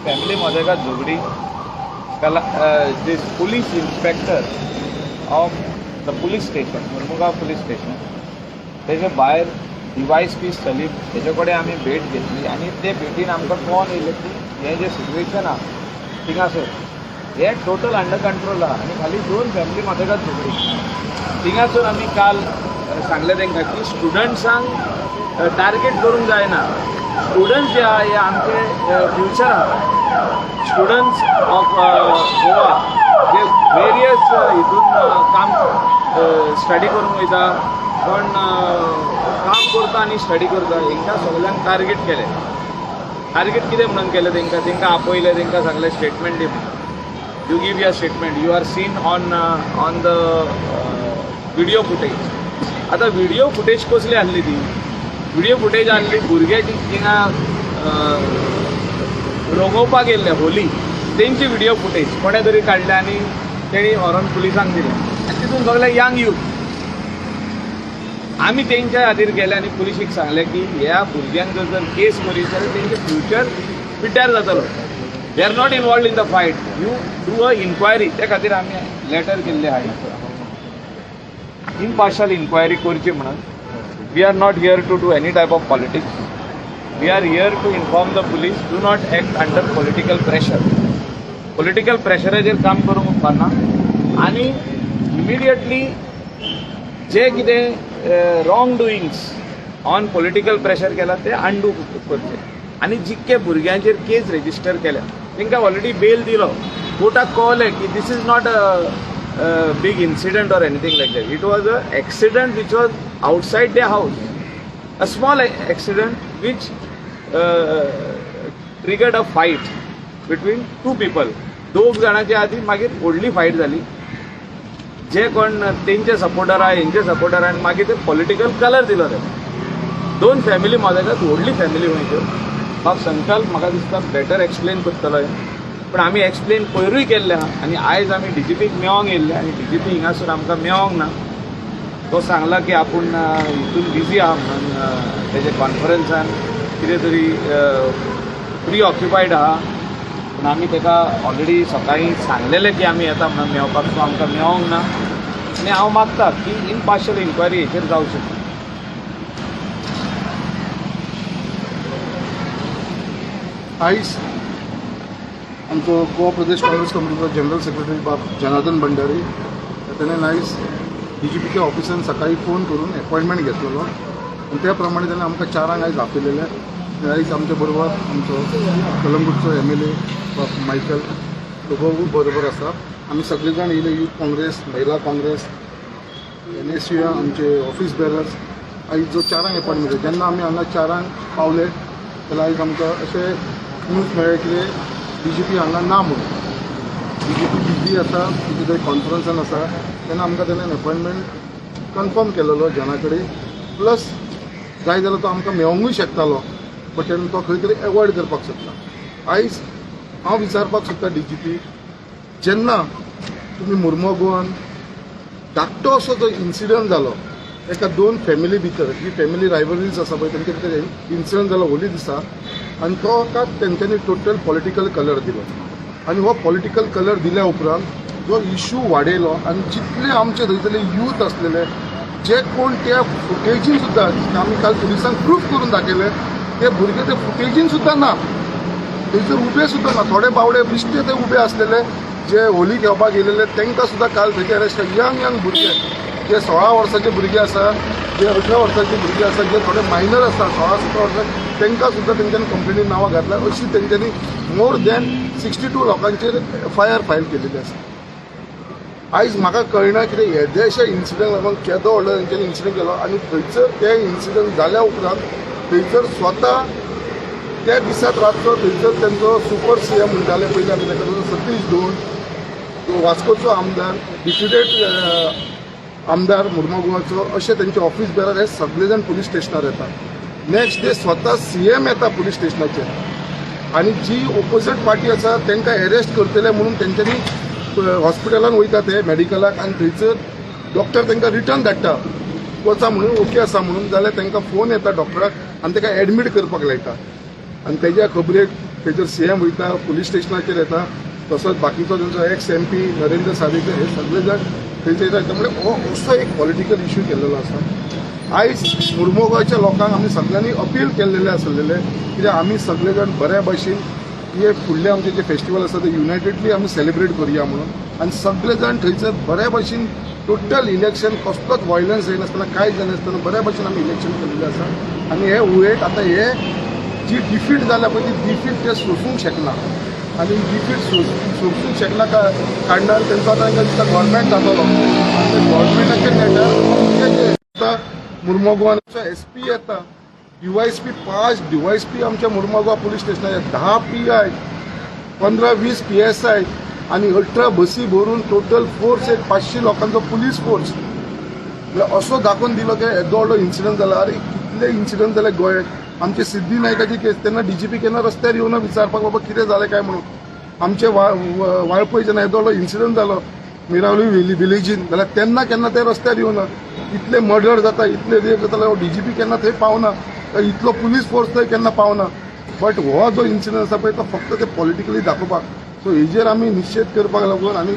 Family मध्ये का झगडी this police inspector of the police station Mormugao police station तेजे भायर DYSP सलीम तेजे कडेन आमी भेट घेतली आनी ते भेटीन आमकां कळोन येयलें की हें जें सिच्युएशन आहा थिंगासर हें टोटल अंडर कंट्रोल आहा आनी खाली 2 फॅमिली मदेगात झगडी थिंगासर आमी काल सांगलें तांकां की स्टुडंट्सांक टार्गेट करूंक जायना स्टुडंट्स जे आहा हे आमचे फ्युचर आहा स्टुडंट्स ऑफ गोवा जे वेरियस हितून काम स्टडी करूंक वयता पण काम करता आनी स्टडी करता हांकां सगळ्यांक टार्गेट केलें टार्गेट कितें म्हणून केलें तांकां आपयलें तांकां सांगलें स्टेटमेंट दी म्हणून you give your statement you are seen on the video footage आतां व्हिडिओ फुटेज कसली आहली ती व्हिडिओ फुटेज आहली भुरग्याची थिंगा रंगोवपाक येयल्ले होली तेंची व्हिडिओ फुटेज कोणे तरी काडले आनी तेणी व्हरोन पुलिसांक दिलें आनी तितून सगळे यंग यूथ आमी तेंच्या खातीर गेले आनी पुलिशीक सांगलें की ह्या भुरग्यांक जर केस करीत जाल्यार तेंचें फ्युचर पिड्ड्यार जातलो they are not involved in the fight you do a inquiry त्या खातीर आमी लेटर केल्लें आहा इम्पार्शल इन्क्वायरी करची म्हणून we are not here to do any type of politics we are here to inform the police do not act under political प्रेशराचेर काम करूंक उपकारना आनी इमिडिएटली जे कितें wrong doings on political pressure केला ते अंडू करचे आनी जितके भुरग्यांचेर केस रेजिस्टर केल्या तांकां ऑलरेडी बेल दिलो कोर्टाक कळलें की this is not a big incident or anything like that. It was an accident which was outside their house. A small accident which triggered a fight between two people. दोग जाणांच्या आदी मागीर व्हडली fight जाली जे कोण तेंचे सपोर्टर आहा हेंचे सपोर्टर आनी मागीर ते पॉलिटिकल कलर दिलो ताका 2 फॅमिली मदेगात व्हडली फॅमिली वयच्यो म्हाका संकल्प म्हाका दिसता बेटर एक्सप्लेन करतलो पण आमी एक्सप्लेन पयरूय केल्लें आहा आनी आयज आमी DGPक मेळोंक येयल्ले आनी DGP हिंगासर आमकां मेळोंक ना तो सांगला की आपूण हितून बिजी आहा म्हणून तेजे कॉन्फरन्सान कितें तरी प्री ऑक्युपायड आहा पूण आमी ताका ऑलरेडी सकाळीं सांगलेलें की आमी येता म्हणून मेळपाक सो आमकां मेळोंक ना आनी हांव मागता की इम्पार्शल इन्क्वायरी हेचेर जावंक शकता आयज आमचो गोवा प्रदेश काँग्रेस कमिटीचो जनरल सेक्रेटरी बाब जनार्दन भंडारी ताणें आयज DGPच्या ऑफिसान सकाळी फोन करून अपॉयंटमेंट घेतलेलो आनी त्या प्रमाणे ताणें आमकां 4 आयज आपयलेले आयज आमच्या बरोबर आमचो कलंगूटचो MLA बाब मायकल तो बरोबर आसा आमी सगळे जाण येयले यूथ काँग्रेस महिला काँग्रेस NSU आमचे ऑफिस बेरर्स आयज जो 4 अपॉयंटमेंट जेन्ना आमी हांगा 4 पावले जाल्यार आयज आमकां अशें न्यूज मेळ्ळें की DGP हांगा ना म्हणून DGP बिजी आसा कितें तरी कॉन्फरन्सान आसा तेन्ना आमकां ताणें अपॉयंटमेंट कन्फर्म केलेलो जना कडेन प्लस जाय जाल्यार तो आमकां मेळोंकूय शकतालो बट तेणें तो खंय तरी एवॉयड करपाक सोदता आयज हांव विचारपाक सोदता DGP जेन्ना तुमी मुर्मगांवान धाकटो असो जो इन्सिडंट जालो एका 2 फॅमिली भितर जी फॅमिली रायवलरीज आसा पळय तेंचे भितर इन्सिडंट जालो होली दिसा आनी तो तेंच्यांनी टोटल पॉलिटिकल कलर दिलो आनी हो पॉलिटिकल कलर दिल्या उपरांत जो इशू वाडयलो आनी जितले आमचे थंयसरले यूथ आसलेले जे कोण त्या फुटेजीन सुद्दां आमी काल पुलिसांक प्रूफ करून दाखयले ते भुरगे ते फुटेजीन सुद्दां ना थंयसर उबे सुद्दां ना थोडे बावडे बिश्टे ते उबे आसलेले जे होली घेवपाक येयलेले तांकां सुद्दां काल थंयचे अरेस्ट यंग भुरगे जे 16 वर्साचे भुरगे आसा जे 18 वर्साचे भुरगे आसा जे थोडे मायनर आसा 16-17 वर्सां तांकां सुद्दां तेंच्यांनी कंप्लेनी नांवां घातल्या अशी तेंच्यांनी मोर दॅन 62 लोकांचेर FIR फायल केलेली आसा आयज म्हाका कळना कितें येदेशे इन्सिडंट लागून केदो व्हडलो तेंच्यांनी इन्सिडंट केलो आनी थंयसर ते इन्सिडंट जाल्या उपरांत थंयसर स्वता त्या दिसात रातचो थंयसर तेंचो सुपर CM म्हणटाले पयलीं आमी ताका सतीश धोंड वास्कोचो आमदार डिप्युटेड आमदार मुर्मगांवचो अशे तेंचे ऑफिस बेरर हे सगळे जाण पुलीस स्टेशनार येतात नेक्स्ट डे स्वता CM येता पुलीस स्टेशनाचेर आनी जी ओपोजीट पार्टी आसा तांकां अरेस्ट करतले म्हणून तेंच्यांनी हॉस्पिटलान वयता ते मेडिकलाक आनी थंयसर डॉक्टर तांकां रिटर्न धाडटा वचा म्हणून ओके आसा म्हणून जाल्यार तांकां फोन येता डॉक्टराक आनी ताका एडमीट करपाक लायता आनी तेज्या खबरेक थंयसर सीएम वयता, पुलीस स्टेशनाचेर येता, तसोच बाकीचो तेंचो एक्स MP नरेंद्र सावयकर हे सगळे जाण थंयसर येता. म्हणजे हो असो एक पॉलिटिकल इश्यू केल्लो आसा. आयज मुर्मुगांवच्या लोकांक आमी सगळ्यांनी अपील केल्लेले आसलेले कित्याक आमी सगळे जाण बऱ्या भशेन हे फुडले आमचे जे फेस्टिवल आसा ते युनायटेडली आमी सेलिब्रेट करुया म्हणून आनी सगळे जाण थंयसर बऱ्या भशेन टोटल इलेक्शन कसलोच व्हायलन्स जायनासतना कांय जायनासतना बऱ्या भशेन आमी इलेक्शन केल्लेलें आसा. आनी हे उयेट आतां हे जी डिफीट जाल्या पळय ती डिफीट ते सोंसूंक शकना आनी डिफीट सोंसूंक शकना कारणान तेंचो आतां दिसता गव्हर्मेंट जातलो आनी ते गव्हर्मेंटाच्या नेटार आतां मुर्मुगांवचो SP येता, DYSP 5 DYSP आमच्या मुर्मुगांव पुलीस स्टेशनाचे 10 PI 15-20 PSI आणि 18 बसी भरून टोटल फोर्स एक 500 लोकांचो पुलीस फोर्स असो दाखोवन दिलो की येदो व्हडलो इन्सिडंट जाला. अरे कितले इन्सिडंट जाले गोंयांत. आमचे सिद्धी नायकाची केस तेन्ना DGP केन्ना रस्त्यार येवन विचारपाक बाबा कितें जालें काय म्हणून. आमचे वाळपय जेन्ना येदो व्हडलो इन्सिडंट जालो मिरावली विलेजीन जाल्यार तेन्ना केन्ना ते रस्त्यार येवना. इतले मर्डर जाता, इतले रेप जाता जाल्यार DGP केन्ना थंय पावना, इतलो पुलीस फोर्स थंय केन्ना पावना. बट हो जो इन्सिडंट आसा पळय तो फक्त ते पॉलिटिकली दाखोवपाक. सो हेजेर आमी निश्चित करपाक लागून आनी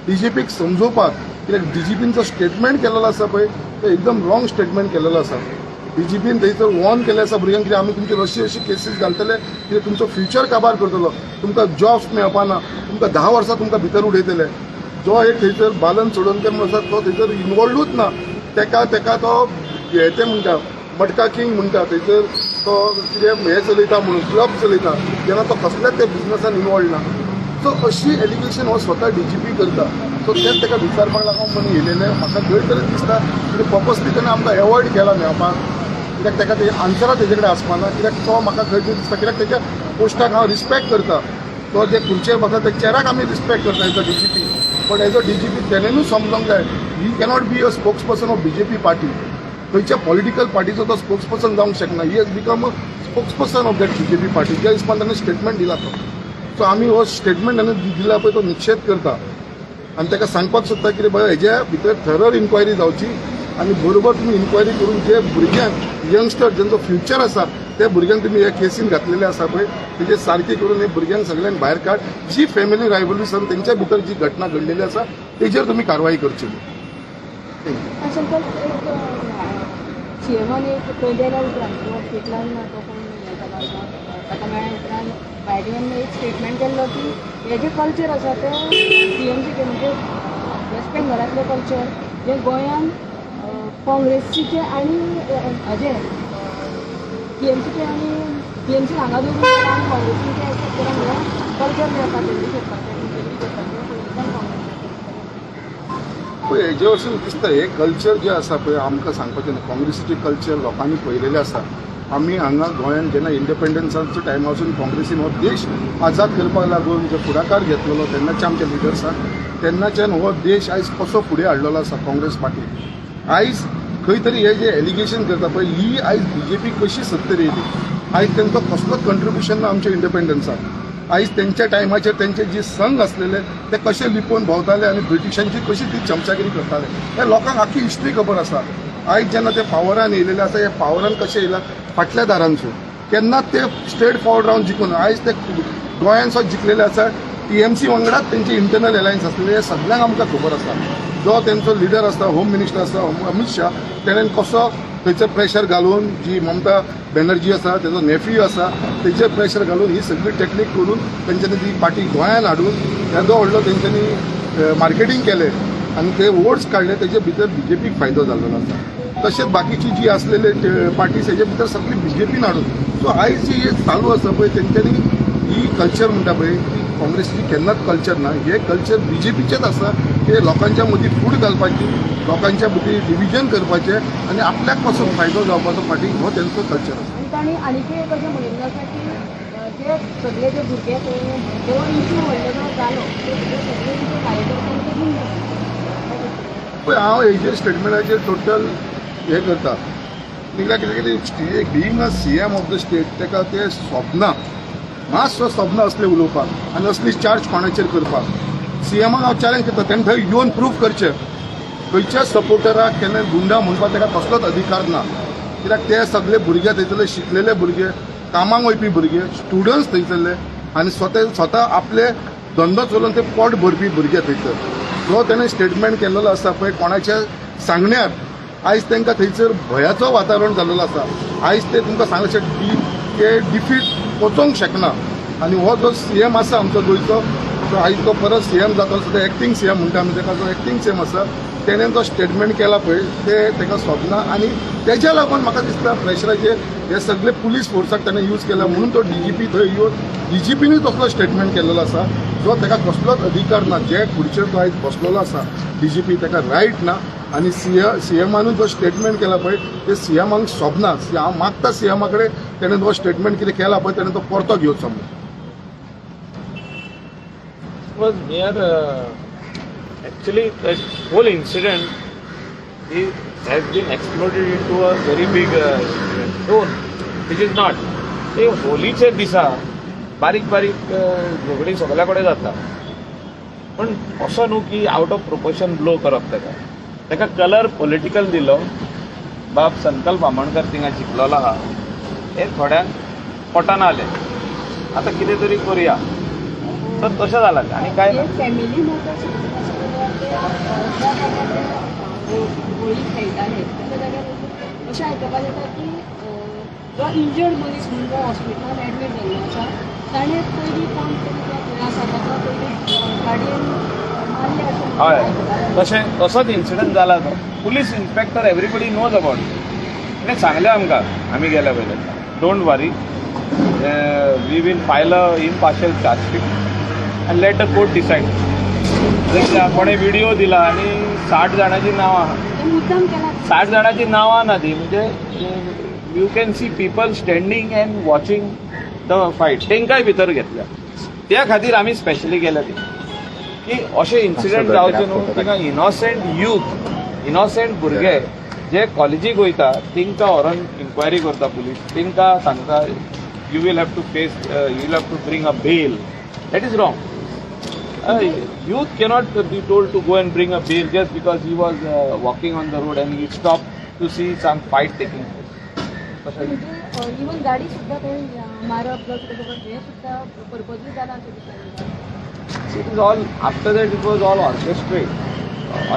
DGPक समजोवपाक कित्याक DGPन स्टेटमेंट केलेलो आसा पळय तो एकदम रॉंग स्टेटमेंट केलेलो आसा. DGPन थंयसर वॉर्न केलें आसा भुरग्यांक कित्याक आमी तुमचे अशी केसीस घालतले कित्याक तुमचो फ्युचर काबार करतलो, तुमकां जॉब्स मेळपाना, तुमकां 10 वर्सां तुमकां भितर उडयतले. जो एक थंयसर बालन सोडोनकर म्हणून आसा तो थंयसर इनवॉल्वूच ना. तेका तो ते म्हणटा मटका किंग म्हणटा थंयसर तो कितें हे चलयता म्हणून क्लब चलयता जेन्ना तो कसल्याच त्या बिजनसान इनवॉल्व ना. सो अशी एलिगेशन हो स्वता DGP करता. सो तेच ताका विचारपाक लागून म्हणून येयलेले म्हाका खंय तरी दिसता की पर्पसली ताणें आमकां एवॉयड केला मेळपाक कित्याक ताका ते आन्सरां तेजे कडेन आसपाना. कित्याक तो म्हाका खंय तरी दिसता कित्याक तेज्या पोस्टाक हांव रिस्पेक्ट करता. तो जे खुर्चेर बसता त्या चेराक आमी रिस्पेक्ट करता एज अ DGP. पण एज अ DGP तेणेनूच समजूंक जाय ही cannot be a spokes person of BJP party. खंयच्या पॉलिटिकल पार्टीचो तो स्पोक्स पर्सन जावंक शकना. He has become a spokes person of that BJP party. ज्या हिसपान ताणें स्टेटमेंट दिला तो. सो आमी हो स्टेटमेंट ताणें दिला पळय तो निक्षेध करता आनी ताका सांगपाक सोदता की बाबा हेज्या भितर थरर इन्क्वायरी जावची आनी बरोबर तुमी इन्क्वायरी करून जे भुरग्यांक यंगस्टर जेंचो फ्युचर आसा त्या भुरग्यांक तुमी हे केसीन घातलेले आसा पळय तेजे सारके करून हे भुरग्यांक सगळ्यांक भायर काड. जी फॅमिली रायवलरीज आसा तेंच्या भितर जी घटना घडलेली आसा तेजेर तुमी कारवाई करची. सीएमान एक पयलेल्या उपरांत हॉस्पिटलान तो कोण हें जालो आसा ताका मेळ्ळ्या उपरांत बायडेन एक स्टेटमेंट केल्लो की हे जे कल्चर आसा ते TMCचे म्हणजे वेस्ट बेंगॉलातले कल्चर जे गोंयान काँग्रेसीचे आनी हाजे TMCचे आनी TMC हांगा दवरून आनी काँग्रेसीचे कल्चर मेळपाक तेंचे करपाचें पळय हेजे वरसून दिसता हे कल्चर जे आसा पळय आमकां सांगपाचें ना. काँग्रेसीचे कल्चर लोकांनी पळयलेले आसा. आमी हांगा गोंयांत जेन्ना इंडिपेंडन्साच्या टायमा वचून काँग्रेसीन हो देश आजाद करपाक लागून जो फुडाकार घेतलेलो तेन्नाच्या आमच्या लिडर्सान तेन्नाच्यान हो देश आयज कसो फुडें हाडलेलो आसा काँग्रेस पार्टी. आयज खंय तरी हे जे एलिगेशन करता पळय ही आयज BJP कशी सत्तेर येयली. आयज तेंचो कसलोच कंट्रिब्युशन ना आमच्या इंडिपेंडन्साक. आयज तेंच्या टायमाचेर तेंचे जे संघ असलेले ते कशे लिपोवन भोंवताले आनी ब्रिटिशांची कशी ती चमचागिरी करताले हे लोकांक आख्खी हिस्ट्री खबर आसा. आयज जेन्ना ते पावरान येयलेले आसा हे पावरान कशे येयला फाटल्या दारांसून केन्ना ते स्ट्रेट फॉरवर्ड रावन जिखून आयज ते गोंयांत सुद्दां जिखलेले आसा. TMC वांगडाच तेंची इंटरनल एलायन्स आसलेली हे सगळ्यांक आमकां खबर आसा. जो तेंचो लिडर आसता होम मिनिस्टर आसता अमित शाह तेणेन कसो थंयचर प्रेशर घालून जी ममता बॅनर्जी आसा तेजो नेफ्यू आसा तेचेर प्रेशर घालून ही सगळी टॅक्नीक करून तेंच्यांनी ती पार्टी गोंयांत हाडून येदो व्हडलो तेंच्यांनी मार्केटींग केलें आनी ते वोट्स काडले तेजे भितर BJPक फायदो जाल्लो आसा. तशेंच बाकीची जी आसलेले पार्टीज हेजे भितर सगळी BJPन हाडून. सो आयज जी हे चालू आसा पळय तेंच्यांनी ही कल्चर म्हणटा पळय काँग्रेसीची केन्नाच कल्चर ना. हे कल्चर BJPचेच आसा की लोकांच्या मदीं फूट घालपाची, लोकांच्या मदीं डिविजन करपाचें आनी आपल्याक पासून फायदो जावपाचो पार्टी हो तेंचो कल्चर आसा. तांणी आनीक एक अशें म्हणिल्लें आसा की जे सगळे जे भुरगे जो इश्यू व्हडलो जो जालो ते सगळे जे कार्यकर्त्यांचे घेवन पळय हांव हेजेर स्टेटमेंटाचेर टोटल हे करता कित्याक कितें being a CM of the state ताका ते स्वप्ना मातसो स्वप्न असले उलोवपाक आनी असली चार्ज कोणाचेर करपाक. CMाक हांव चॅलेंज करता तेणें थंय येवन प्रूव करचें खंयच्या सपोर्टराक केन्ना गुंडा म्हणपाक ताका कसलोच अधिकार ना. कित्याक ते सगळे भुरगे थंयसरले शिकलेले भुरगे कामाक वयपी भुरगे स्टुडंट्स थंयसरले आनी स्वता आपले धंदो चलोवन ते पोट भरपी भुरगे थंयसर जो ताणें स्टेटमेंट केल्लो आसा पळय कोणाच्या सांगण्यार आयज तांकां थंयसर भयाचो वातावरण जाल्लो आसा. आयज ते तुमकां सांगले डिफीट वचोंक शकना. आनी हो जो सीएम आसा आमचो गोंयचो जो आयज तो परत सीएम जातलो सुद्दां एक्टींग सीएम म्हणटा आमी ताका, जो एक्टींग सीएम आसा तेणें जो स्टेटमेंट केला पळय ते ताका सोबना. आनी तेज्या लागून म्हाका दिसता प्रेशराचेर हे सगळे पुलीस फोर्साक ताणें यूज केला म्हणून तो डीजीपी थंय येवन डीजीपीनूय तसलो स्टेटमेंट केल्लो आसा जो ताका कसलोच अधिकार ना. जे खुर्चेर तो आयज बसलेलो आसा डीजीपी ताका रायट ना. आनी सीएमानूय जो स्टेटमेंट केला पळय ते सीएमाक सोबना. हांव मागता सीएमा कडेन तेणें जो स्टेटमेंट कितें केला पळय तेणें तो परतो घेवचो म्हणून. Was near actually that whole incident has been exploded into a very big incident. No, which is not. ते होलीचे दिसा बारीक बारीक झगडी सगळ्या कडेन जाता पण असो न्हू की आउट ऑफ प्रोपोर्शन ब्लो करप ताका कलर पॉलिटिकल दिलो. बाब संकल्प बामणकर थिंगा जिखलेलो आहा हे थोड्यांक पटना आलें. आतां कितें तरी करुया तर तशें जालां आनी काय ना. फॅमिली मोटर्स होळी खेळटाले त्या जाग्यार अशें आयकपाक येता की जो इंजर्ड मनीस म्हणून जो हॉस्पिटलांत एडमीट जाल्लो आसा ताणें पयलीं काम केलें आसा ताका पयलीं गाडयेन मारले अशें. हय तसोच इन्सिडंट जाला तो. Police inspector everybody knows about. ताणें सांगलें आमकां आमी गेल्या पयले don't worry we will file a impartial charge sheet and let the court decide. जर कोणें व्हिडिओ दिला आनी 60 जाणांची नांवां आहा. मुद्दाम केला 60 जाणांची नांवां ना ती म्हणजे you can see people standing and watching the fight तेंकांय भितर घेतल्या. त्या खातीर आमी स्पेशली गेल्या ती की अशें इन्सिडंट जावचे न्हू. तिका इनोसंट भुरगे जे कॉलेजीक वयता तेंकां व्हरोन इन्क्वायरी करता पुलीस. तेंकां सांगता you will have to face you will have to bring a bail. That is wrong. Youth cannot be told to go and bring a bail just because he was walking on the road and he stopped to see some fight taking place. म्हणजे even गाडी सुद्धा ते मारप plus हे सुद्धा purposely जाला अशें दिसता. It is all after that it was all orchestrated.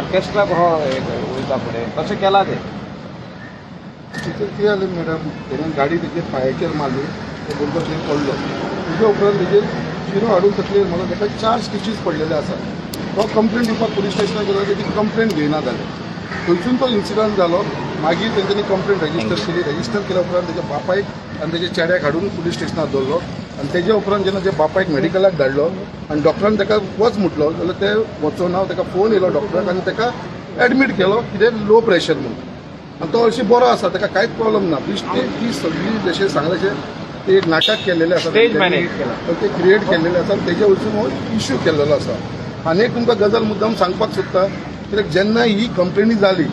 Orchestra कसो वयता फुडें तशें केलां तें. तिथं कितें जालें मॅडम तेणें गाडी तेजेर पांयाचेर मारली तो भुरगो थंय पडलो. तेजे उपरांत तेजेर शिरो हाडून तकलेर म्हणून ताका 4 स्टिचीस पडलेले आसा. तो कंप्लेंट दिवपाक पुलीस स्टेशनाक गेलो तेजी कंप्लेंट घेयना जालें. थंयसून तो इन्सिडंट जालो. मागीर तेंच्यांनी कंप्लेंट रजिस्टर केल्या उपरांत तेज्या बापायक आनी तेज्या चेड्याक हाडून पुलीस स्टेशनार दवरलो. आनी तेज्या उपरांत जेन्ना त्या बापायक मेडिकलाक धाडलो आनी डॉक्टरान ताका वच म्हटलो जाल्यार ते वचोना. ताका फोन येयलो डॉक्टराक आनी ताका एडमीट केलो कितें लो प्रेशर म्हणून. आनी तो हरशीं बरो आसा ताका कांयच प्रॉब्लम ना. ती सगळी जशें सांगलेशें ते एक नाटक केल्लेलें आसा स्टेज मॅनेज केला ते क्रिएट केल्लेलें आसा आनी तेजे वरसून हो इश्यू केल्लेलो आसा. आनी एक तुमकां गजाल मुद्दाम सांगपाक सोदता कित्याक जेन्ना ही कंप्लेनी जाली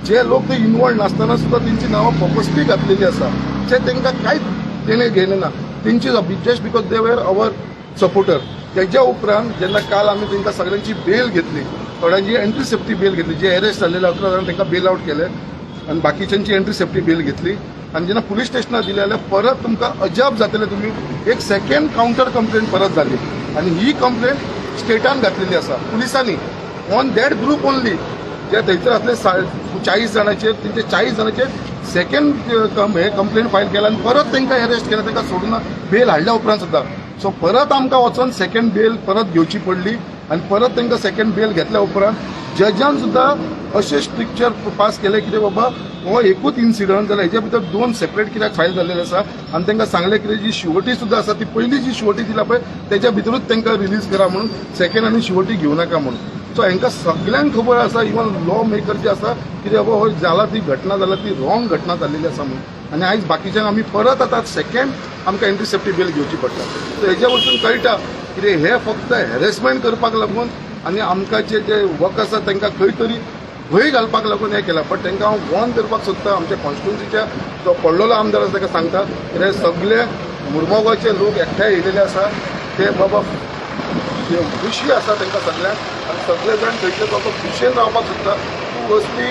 जे लोक ते इनवॉल्ड नासतना सुद्दां तेंची नांवां पर्पसली घातलेली आसा जे तांकां कांयच देणे घेयलें ना. तेंची just because they were our supporter. तेज्या उपरांत जेन्ना काल आमी तांकां सगळ्यांची बेल घेतली थोड्यांची एंट्री सेफ्टी बेल घेतली जे अरेस्ट जाल्लेले 11 जाणां तांकां बेल आउट केले आनी बाकीच्यांची एंट्री सेफ्टी बेल घेतली. आनी जेन्ना पुलीस स्टेशनार दिले जाल्यार परत तुमकां अजाप जातले तुमी एक सेकंड कावंटर कंप्लेंट परत जाली आनी ही कंप्लेंट स्टेटान घातलेली आसा पुलिसांनी ऑन दॅट ग्रूप ओन्ली जे थंयसर आसले 40 जाणांचेर तेंचे 40 जाणांचेर सेकंड हे कंप्लेंट फायल केला आनी परत तांकां अरेस्ट केला तांकां सोडून बेल हाडल्या उपरांत सुद्दां. सो परत आमकां वचोन सेकंड बेल परत घेवची पडली आनी परत तांकां सेकंड बेल घेतल्या उपरांत जजान सुद्दां अशें स्ट्रिक्चर पास केलें कितें बाबा हो एकूच इन्सिडंट जाल्यार हेच्या भितर 2 सेपरेट कित्याक फायल जाल्लेले आसा आनी तांकां सांगलें कितें जी शिवटी सुद्दां आसा ती पयली जी शिवटी दिला पळय तेच्या भितरूच तांकां रिलीज करा म्हणून सेकंड आनी शिवटी घेवं नाका म्हणून. सो हांकां सगळ्यांक खबर आसा इवन लॉ मेकर जे आसा कितें बाबा हो जाला ती घटना जाल्या ती रॉंग घटना जाल्लेली आसा म्हणून. आनी आयज बाकीच्यांक आमी परत आतां सेकंड आमकां एंट्री सेफ्टी बेल घेवची पडटा. सो हेच्या वरसून कळटा कितें हे फक्त हॅरेसमेंट करपाक लागून आनी आमकांचे जे वर्क आसा तांकां खंय तरी भंय घालपाक लागून हें केलां. बट तांकां हांव वॉर्न करपाक सोदता आमच्या कॉन्स्टिट्युन्सीच्या जो पडलेलो आमदार आसा ताका सांगता कित्याक सगळे मुर्मगांवचे लोक एकठांय येयलेले आसा ते बाबा खुशी आसा तांकां सगळ्यांक आनी सगळे जाण थंयचे बाबा खुशेन रावपाक सोदता. कसली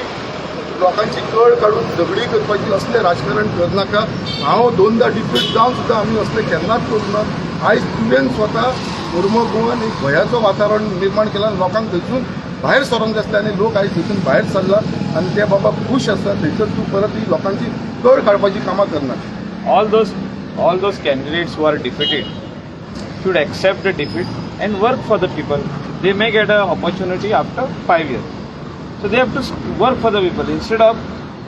लोकांची कळ काडून झगडी करपाची असलें राजकारण करनाका. हांव 2दा डिफीट जावन सुद्दां आमी असलें केन्नाच करूं ना. आयज तुवें स्वता मुर्मू गोवन एक भयाचो वातावरण निर्माण केला लोकांक थंयसून भायर सरोंक जाय आसलें आनी लोक आयज थंयसून भायर सरला आनी ते बाबा खूश आसता थंयसर तूं परत ही लोकांची कळ काडपाची कामां करना all those candidates who are defeated should accept the defeat and work for the people. They may get an opportunity after 5 years. So they have to work for the people instead of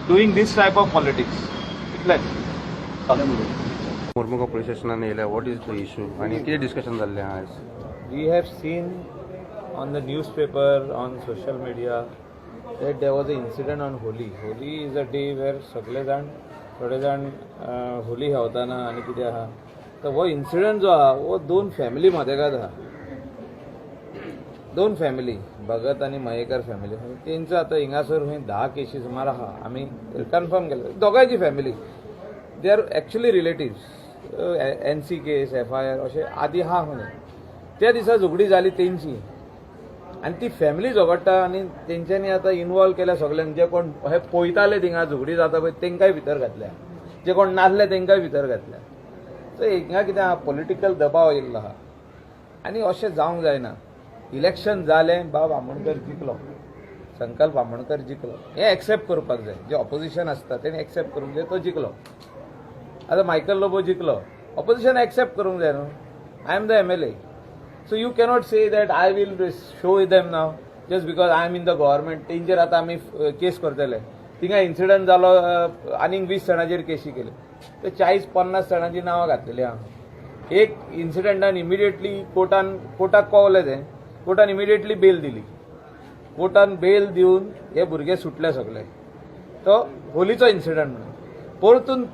doing this type of politics. Like, Mormugao police स्टेशनान येयल्या. What is the issue आनी कितें discussion जाल्लें आज? We have seen on the newspaper, on social media that there was an incident on Holi. Holi is a day where सगळे जाण थोडे जाण होली खेळटाना आनी कितें आहा तर हो इन्सिडंट जो आहा वो 2 फॅमिली मदेगाद आहा. 2 फॅमिली भगत आनी मयेकर फॅमिली तेंचो आतां हिंगासर खंय 10 केसी सुमार आहा. आमी कन्फर्म केले दोगांयची family they are actually relatives. NC case FIR अशें आदी आहा खंय. त्या दिसा झगडी जाली तेंची आनी ती फॅमिली झगडटा आनी तेंच्यांनी आतां इनवॉल्व केल्या सगळ्यांक. जे कोण हे पळयताले थिंगा झगडी जाता पळय तेंकाय भितर घातल्या. जे कोण नासले तेंकाय भितर घातल्या. सो हिंगा कितें आहा पॉलिटिकल दबाव येयल्लो आहा आनी अशें जावंक जायना. इलेक्शन जालें बाब आमोणकर जिखलो, संकल्प आमोणकर जिखलो हें एक्सेप्ट करपाक जाय. जे ऑपोजिशन आसता तेणी एक्सेप्ट करूंक जाय तो जिखलो. आतां मायकल लोबो जिखलो ऑपोजिशन एक्सेप्ट करूंक जाय न्हू. I am the MLA. So you cannot say that I will show them now just because I am in the government. तेंचेर आतां आमी केस करतले. थिंगा इन्सिडंट जालो आनीक 20 जाणांचेर केसी केली तर 40-50 जाणांची नांवां घातलेली आहा. एक इन्सिडंटान इमिडिएटली कोर्टाक कळवलें तें. कोर्टान इमिडिएटली बेल दिली. कोर्टान बेल दिवन हे भुरगे सुटले सगळे. तो होलीचो इन्सिडंट म्हणून परतून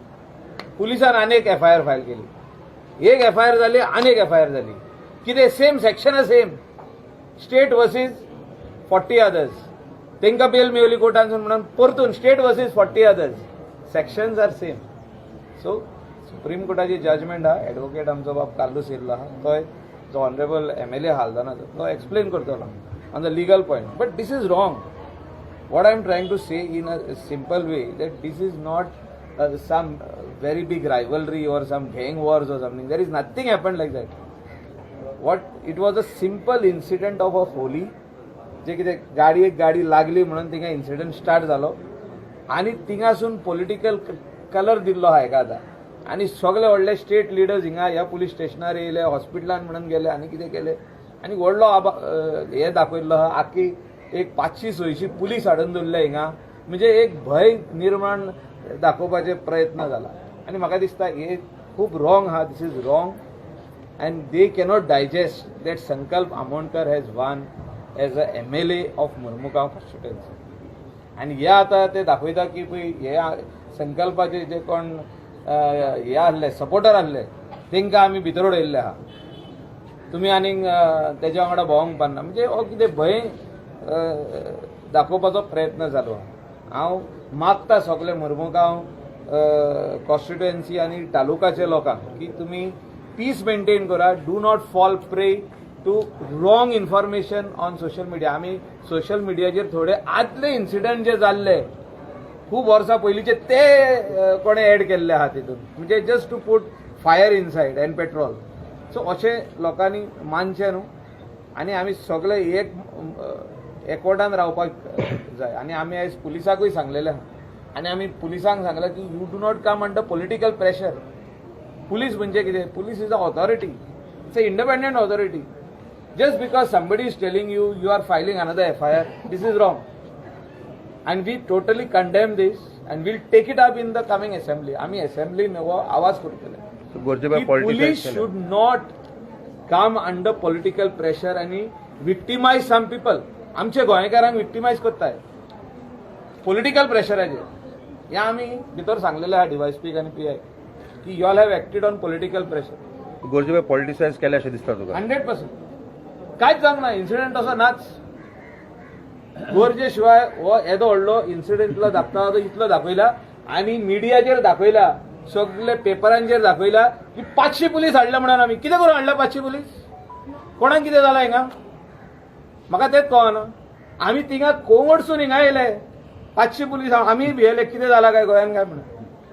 पुलिसान आनीक FIR फायल केली. एक FIR जाली आनीक FIR जाली. कितें same section same state versus 40 others. तेंकां बेल मेवली कोर्टानसून म्हणून परतून state versus 40 others. Sections are same. So supreme कोर्टाची जजमेंट आहा. एडवोकेट आमचो बाब काल्लूस येयल्लो आहा. तो जो ऑनरेबल MLA हालदाना तो एक्सप्लेन करतलो on the legal point. But this is wrong. What I am trying to say in a simple way that this is not some very big rivalry or some gang wars or something. There is nothing happened like that. It was a simple incident of a Holi. जे कितें गाडी लागली म्हणून थिंगा incident start जालो आनी थिंगासून political colour दिल्लो आहा एका आतां. आनी सगळे व्हडले स्टेट लिडर्स हिंगा ह्या पुलीस स्टेशनार येयले, हॉस्पिटलान म्हणून गेले आनी कितें केले आनी व्हडलो हे दाखयल्लो आहा. आख्खी एक 500-600 पुलीस हाडून दवरले हिंगा. म्हणजे एक भय निर्माण दाखोवपाचे प्रयत्न जाला आनी म्हाका दिसता हे खूब रॉंग आहा. This is wrong and they cannot digest that Sankalp Amonkar has won as a MLA of Murmugaon constituency. आणि हे आता ते दाखवता की हे संकल्पाचे जे कोण हे आसले सपोर्टर आसले तेंकां आमी भितर उडयल्ले आहा. तुमी आनीक तेज्या वांगडा भोवंक पारना. म्हणजे हो कितें भंय दाखोवपाचो प्रयत्न जालो आहा. हांव मागता सगळे मुर्मुगांव कॉन्स्टिट्युएन्सी आनी तालुकाचे लोकांक की तुमी पीस मेंटेन करा. Do not fall prey to wrong information on social media. आमी सोशल मिडियाचेर थोडे आदले इन्सिडंट जे जाल्ले खूब वर्सां पयलींचे ते कोणे एड केल्ले आहा तितून. म्हणजे just to put fire inside and petrol. So अशें लोकांनी मानचें न्हू. आनी आमी सगळे एक एकवटान रावपाक जाय. आनी आमी आयज पुलिसाकूय सांगलेलें आहा आनी आमी पुलिसांक सांगलां की you do not come under political pressure. Police म्हणजे कितें? Police is a authority. It's a independent authority. Just because somebody is telling you you are filing another FIR, this is wrong. And we totally condemn this and we'll take it up in the coming assembly. आम्ही assembly आवाज करतले. Police should not come under political pressure आणि victimize some people. आमचे गोंयकारांक victimize करताय political प्रेशराचेर. हे आमी भितर सांगलेले आहा DYSP आनी PI की you all have acted on political pressure. गोरजेबाई politicise केले अशें दिसता तुका? 100%. कांयच जावंक ना. इन्सिडंट असो नाच. गोरजे शिवाय हो येदो व्हडलो इन्सिडंटलो दाखता तो इतलो दाखयला आनी मिडियाचेर दाखयला, सगळे पेपरांचेर दाखयला की 500 पुलीस हाडले म्हणून. आमी कितें करून हाडला 500 पुलीस? कोणाक कितें जालां हिंगा? म्हाका तेंच कळना. आमी थिंगा कोंगडसून हिंगा येयले 500 पुलीस. आमी भियेले कितें जालां काय गोंयान काय म्हणून.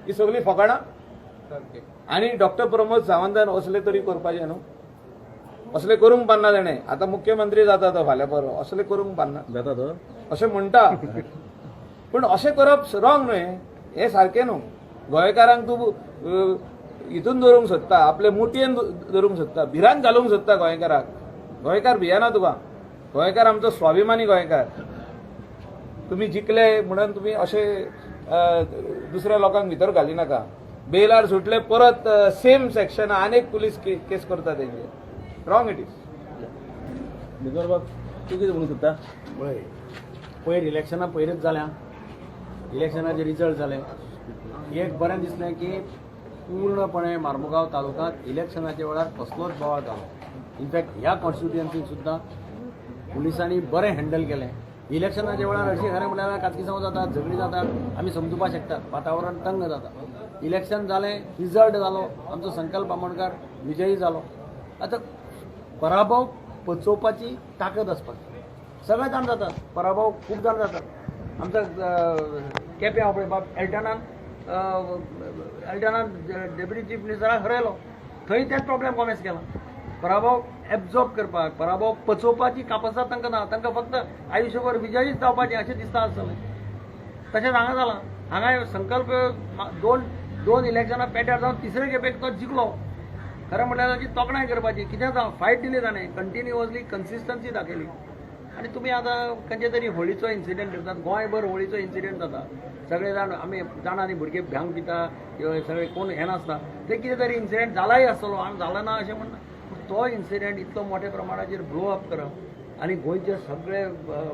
ही सगळी फकाणां. आनी डॉक्टर प्रमोद सावंतान असले तरी करपाचें न्हू. असले करूंक पान्ना तेणें. आतां मुख्यमंत्री जाता तो फाल्यां परवा. असले करूंक पान्ना जाता तो अशें म्हणटा. पूण अशें करप रॉंग न्हय. हें सारकें न्हू. गोंयकारांक तूं हितून धरूंक सोदता, आपले मुटयेन धरूंक सोदता, भिरांत घालूंक सोदता गोंयकाराक. गोंयकार भियेना तुका. गोंयकार आमचो स्वाभिमानी गोंयकार. तुमी जिखले म्हणून तुमी अशें दुसऱ्या लोकांक भितर घालिनाका. बेलार सुटले परत सेम सेक्शन आनीक पुलीस केस करता तेंचेर. Wrong it is. दिगंबर बाब तूं कितें म्हणूंक सोदता? पयर इलेक्शनां पयरच जाल्या. इलेक्शनाचे रिजल्ट जाले. एक बरें दिसलें की पूर्णपणे मार्मुगांव तालुक्यांत इलेक्शनाच्या वेळार कसलोच बोवाळ जालो. इनफॅक्ट ह्या कॉन्स्टिट्युएन्सीक सुद्दां पुलिसांनी बरें हँडल केलें. इलेक्शनाच्या वेळार हरशीं खरें म्हळ्यार कातकिसांव जातात, झगडी जातात, आमी समजुपाक शकतात. वातावरण तंग जाता. इलेक्शन जालें, रिजल्ट जालो, आमचो संकल्प आमोणकार विजयी जालो. आतां पराभव पचोवपाची ताकद आसपाक सगळे जाण जातात. पराभव खूब जाण जातात. आमचा केपें हांव पळय एल्टनान डेप्युटी चीफ मिनिस्टराक हरयलो. थंय तेच प्रॉब्लेम कॉमेस केला. पराभव एब्झॉर्ब करपाक, पराभव पचोवपाची कापासात तांकां ना. तांकां फक्त आयुश्यभर विजयीच जावपाचें अशें दिसता आसतलें. तशेंच हांगा जालां. हांगा संकल्प दोन इलेक्शनां पेड्ड्यार जावन तिसरे खेपेक तो जिखलो. खरें म्हटल्यार ताची तोखणाय करपाची. कितें जावं फायट दिली ताणें. कंटिन्युअसली कन्सिस्टन्सी दाखयली. आनी तुमी आतां खंयचे तरी होळीचो इन्सिडेंट करतात. गोंयभर होळीचो इन्सिडेंट जाता. सगळे जाण आमी जाणा न्ही भुरगे भांग पिता किंवा सगळे कोण हें नासता. ते कितें तरी इन्सिडेंट जालाय आसतलो. हांव जाला ना अशें म्हणना. पूण तो इन्सिडेंट इतलो मोठ्या प्रमाणाचेर ब्लो अप करप आनी गोंयचे सगळे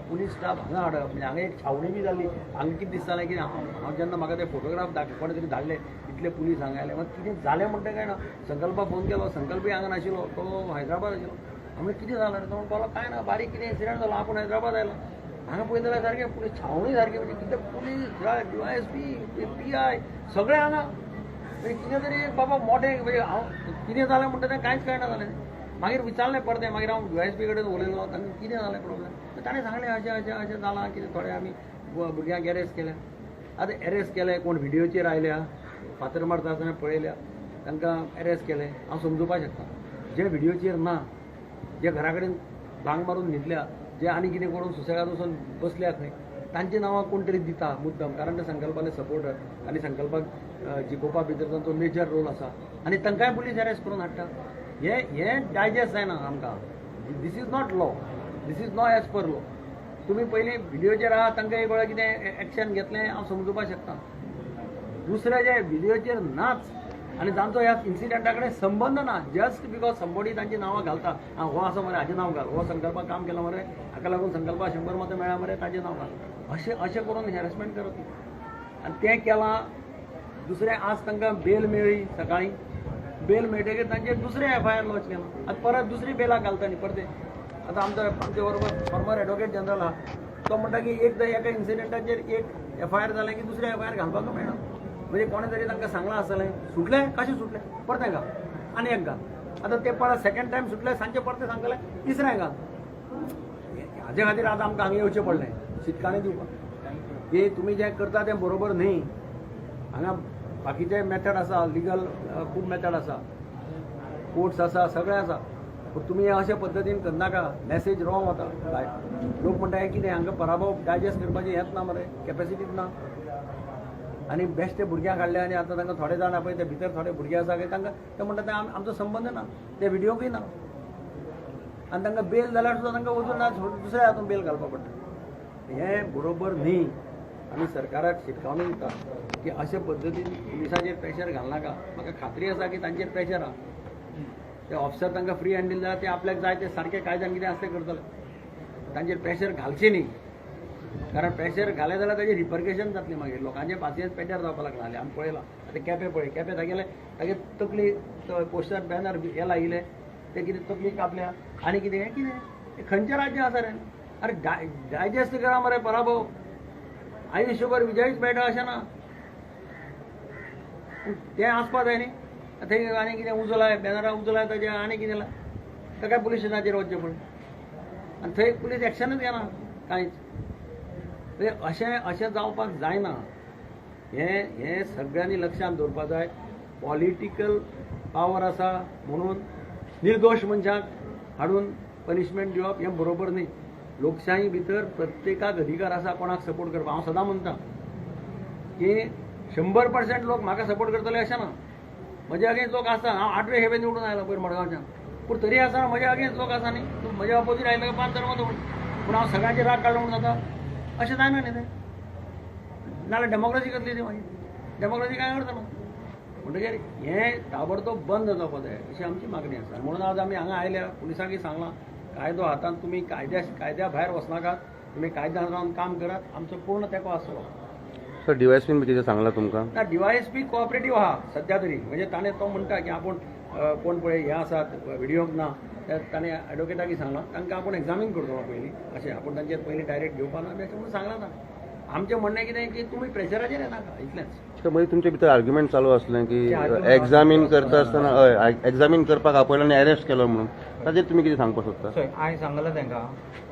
पुलीस स्टाफ हांगा हाडप. म्हणजे हांगा एक छावणी बी जाल्ली. हांगा कितें दिसतालें की हांव जेन्ना म्हाका ते फोटोग्राफ कोणे तरी धाडले इतले पुलीस हांगा आयले. मागीर कितें जालें म्हणटा काय ना. संकल्पा फोन केलो. संकल्पय हांगा नाशिल्लो. तो हैदराबाद आशिल्लो. हांवें कितें जालें तो म्हणपाक लागलो काय ना बारीक कितें इन्सिडेंट जालो. आपूण हैदराबाद आयलो. हांगा पळयत जाल्यार सारकें पुलीस छावणी सारकी. म्हणजे कितें पुलीस DYSP PI सगळे हांगा. म्हणजे कितें तरी एक बाबा मोठें म्हणजे हांव कितें जालें म्हणटा तें कांयच कळना जालें. मागीर विचारलें परतें. मागीर हांव DYSP कडेन उलयलो. तांकां कितें जालें प्रॉब्लेम. तर ताणें सांगलें अशें जालां. कितें थोडे आमी भुरग्यांक एरेस्ट केल्या. आतां एरेस्ट केले कोण व्हिडियोचेर आयल्या, फातर मारता आसतना पळयल्या, तांकां एरेस्ट केलें. हांव समजुपाक शकता. जे व्हिडियोचेर ना, जे घरा कडेन भांग मारून न्हिदल्या, जे आनी कितें करून सुसेगाद वचून बसल्या खंय, तांची नांवां कोण तरी दिता मुद्दम. कारण ते संकल्पाले सपोर्टर आनी संकल्पाक जिखोवपा भितर तांचो मेजर रोल आसा. आनी तांकांय पुलीस एरेस्ट करून हाडटा. हें डायजेस्ट जायना आमकां. This is not law. This is not as per law. तुमी पयलीं व्हिडियोचेर आहा तांकां एक वेळा कितें एक्शन घेतलें हांव समजुपाक शकता. दुसरे जे व्हिडियोचेर नाच आनी जांचो ह्या इन्सिडेंटा कडेन संबंद ना, जस्ट बिकॉज समबडी तांची नांवां घालता. हो आसा मरे हाजें नांव घाल, हो संकल्पाक काम केलां मरे हाका लागून संकल्पाक 100 मतां मेळ्ळा मरे ताचें नांव घाल. अशें करून हॅरेसमेंट करप. आनी तें केलां. दुसरें आज तांकां बेल मेळ्ळी सकाळीं. बेल मेळटकीर तांचेर दुसरें FIR लॉन्च केलां. आतां परत दुसरी बेलाक घालता न्ही परते. आतां आमचे बरोबर फॉर्मर एडवोकेट जनरल आहा. तो म्हणटा की एकदां एका इन्सिडेंटाचेर एक FIR जालें की दुसरें FIR घालपाक मेळना. म्हणजे कोणें तरी तांकां सांगलां आसतलें सुटलें कशें सुटलें परतें घाल आनी एक घाल. आतां ते परत सेकंड टायम सुटलें सांजचें परतें सांगतलें तिसरें घाल. हाजे खातीर आतां आमकां हांगा येवचें पडलें शिटकाणी दिवपाक की तुमी जें करता तें बरोबर न्ही. हांगा बाकीचे मेथड आसा, लिगल खूब मेथड आसा, कोर्ट्स आसा, सगळें आसा. पूण तुमी अशे पद्दतीन करनाका. मॅसेज रॉंग वता. लोक म्हणटा कितें हांगा पराभव डायजेस्ट करपाचें हेंच ना मरे, कॅपेसिटीच ना. आनी बेश्टे भुरग्यांक हाडले आनी आतां तांकां थोडे जाण पळय ते भितर थोडे भुरगे आसा की तांकां ते म्हणटा ते आमचो संबंद ना, ते व्हिडियोकूय ना. आनी तांकां बेल जाल्यार सुद्दां तांकां वचून ना दुसऱ्या हातून बेल घालपाक पडटा. हें बरोबर न्ही. आमी सरकाराक शिटकावणी दिता की अशे पद्दतीन पुलिसाचेर प्रेशर घालनाका. म्हाका खात्री आसा की तांचेर प्रेशर आहा. ते ऑफिसर तांकां फ्री हँड दिले जाल्यार ते आपल्याक जाय ते सारके कायद्यान कितें आसता तें करतले. तांचेर प्रेशर घालचें न्ही. कारण प्रेशर घालें जाल्यार ताजें रिपरकेशन जातलें. मागीर लोकांचे पासियेंस पेड्ड्यार जावपाक लागना. आमी पळयलां आतां केपें पळय. केपें तागे तकली पोस्टर बॅनर हे लायिल्ले ते कितें तकली कापल्या आनी कितें हें कितें खंयचें राज्य आसा रे. अरे डायजेस्ट करा मरे पराभव. आयुश्यभर विजयीच मेळटा अशें ना. तें आसपा जाय न्ही. थंय आनी कितें उजलाय बॅनरां उजलाय ताजें आनी कितें लाय ताका पुलीस स्टेशनाचेर वचचें पडलें. आनी थंय पुलीस एक्शनूच घेना कांयच. अशें जावपाक जायना. हें सगळ्यांनी लक्षांत दवरपाक जाय. पॉलिटिकल पावर आसा म्हणून निर्दोश मनशाक हाडून पनिशमेंट दिवप हें बरोबर न्ही. लोकशाही भितर प्रत्येकाक अधिकार आसा कोणाक सपोर्ट करपाक. हांव सदां म्हणटा की 100% लोक म्हाका सपोर्ट करतले अशें ना. म्हज्या अगेन्स्ट लोक आसा. हांव 8वें हेवें निवडून आयला पयर मडगांवच्यान, पूण तरी आसा म्हज्या अगेन्स्ट लोक आसा न्ही. तूं म्हज्या ऑपोजीट आयले काय 5 जर पूण हांव सगळ्यांचे राग काडलो म्हणून जाता अशें जायना न्ही तें. नाल्यार डेमोक्रेसी कसली ती मागीर. डेमोक्रेसी काय करता ना. म्हणटकीर हें ताबडतोब बंद जावपाक जाय अशी आमची मागणी आसा. म्हणून आज आमी हांगा आयल्या. पुलिसांकय सांगलां कायदो हातांत तुमी कायद्या भायर वचनाकात. तुमी कायद्या हातांत काम करात. आमचो पूर्ण तेंको आसतलो. सर DYSP कितें सांगलां तुमकां? ना DYSP कोऑपरेटीव आहा सध्या तरी. म्हणजे ताणें तो म्हणटा की आपूण कोण पळय हे आसात व्हिडिओक ना ताणें एडवोकेटाकय सांगलां तांकां आपूण एग्जामीन करतलो पयलीं अशें. आपूण तांचेर पयलीं डायरेक्ट घेवपा ना अशें म्हणून सांगलां ताणें. आमचें म्हणणें कितें की तुमी प्रेशराचेर येनाका इतलेंच. मागीर तुमचे भितर आर्ग्युमेंट चालू आसलें की एग्जामीन करता आसतना हय एग्जामीन करपाक आपयलो आनी अरेस्ट केलो म्हणून. ताजेर तुमी कितें सांगपाक सोदता? So, हांवें सांगलां तांकां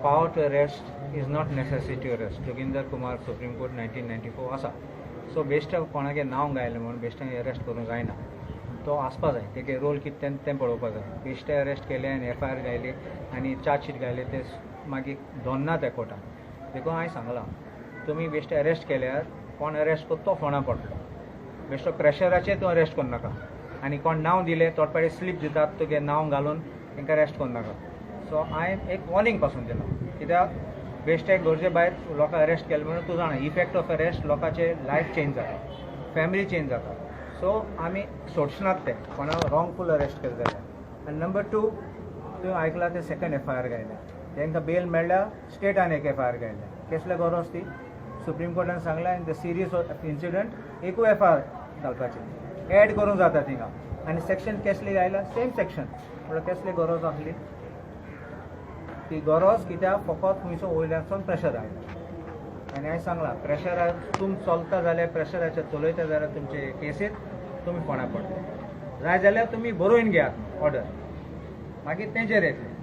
power to arrest is not necessary to arrest. Joginder Kumar Supreme Court 1994 आसा. सो बेश्टे कोणागे नांव गायलें म्हणून बेश्टे अरेस्ट करूंक जायना. तो आसपा जाय तेगे रोल कितें तें पळोवपा जाय. बेश्टे अरेस्ट केले आनी FIR घायली आनी चार्जशीट घायले ते मागीर दोन्ना त्या कोर्टान. देखून हांवें सांगलां तुमी बेश्टे अरेस्ट केल्यार कोण अरेस्ट करता तो फोंडा पडटलो. बेश्टो प्रेशराचेर तूं अरेस्ट करूं नाका. आनी कोण नांव दिलें तोड पाटी स्लीप दितात तुगे नांव घालून तांकां अरेस्ट करूं नाका. सो हांवें एक वॉर्निंग पासून दिलां. कित्याक बेश्टे गरजे भायर लोकांक अरेस्ट केलें म्हणून तूं जाणा इफेक्ट ऑफ अरेस्ट लोकांचे लायफ चेंज जाता, फॅमिली चेंज जाता. सो आमी सोडचनात ते कोणा रॉंगफूल अरेस्ट केलें जाल्यार. आनी नंबर 2 तूं आयकलां ते सेकंड FIR घायल्या. तांकां बेल मेळ्ळ्या स्टेटान एक FIR घायल्या. कसले गरज ती सुप्रीम कोर्टान सांगलां in the series of incident एकूय FIR घालपाची एड करूंक जाता थिंगा. आनी सेक्शन कसली घायला सेम सेक्शन. म्हळ्यार कसली गरज आसली ती गरज कित्याक फकत खुंयचो वयल्यानसून प्रेशर आयला. आनी हांवें सांगलां प्रेशरार तुमी चलता जाल्यार प्रेशराचेर चलयता जाल्यार तुमचे केसीत तुमी फोंडा पडटा. जाय जाल्यार तुमी बरोवन घेयात ऑर्डर मागीर तेंचेर येतले.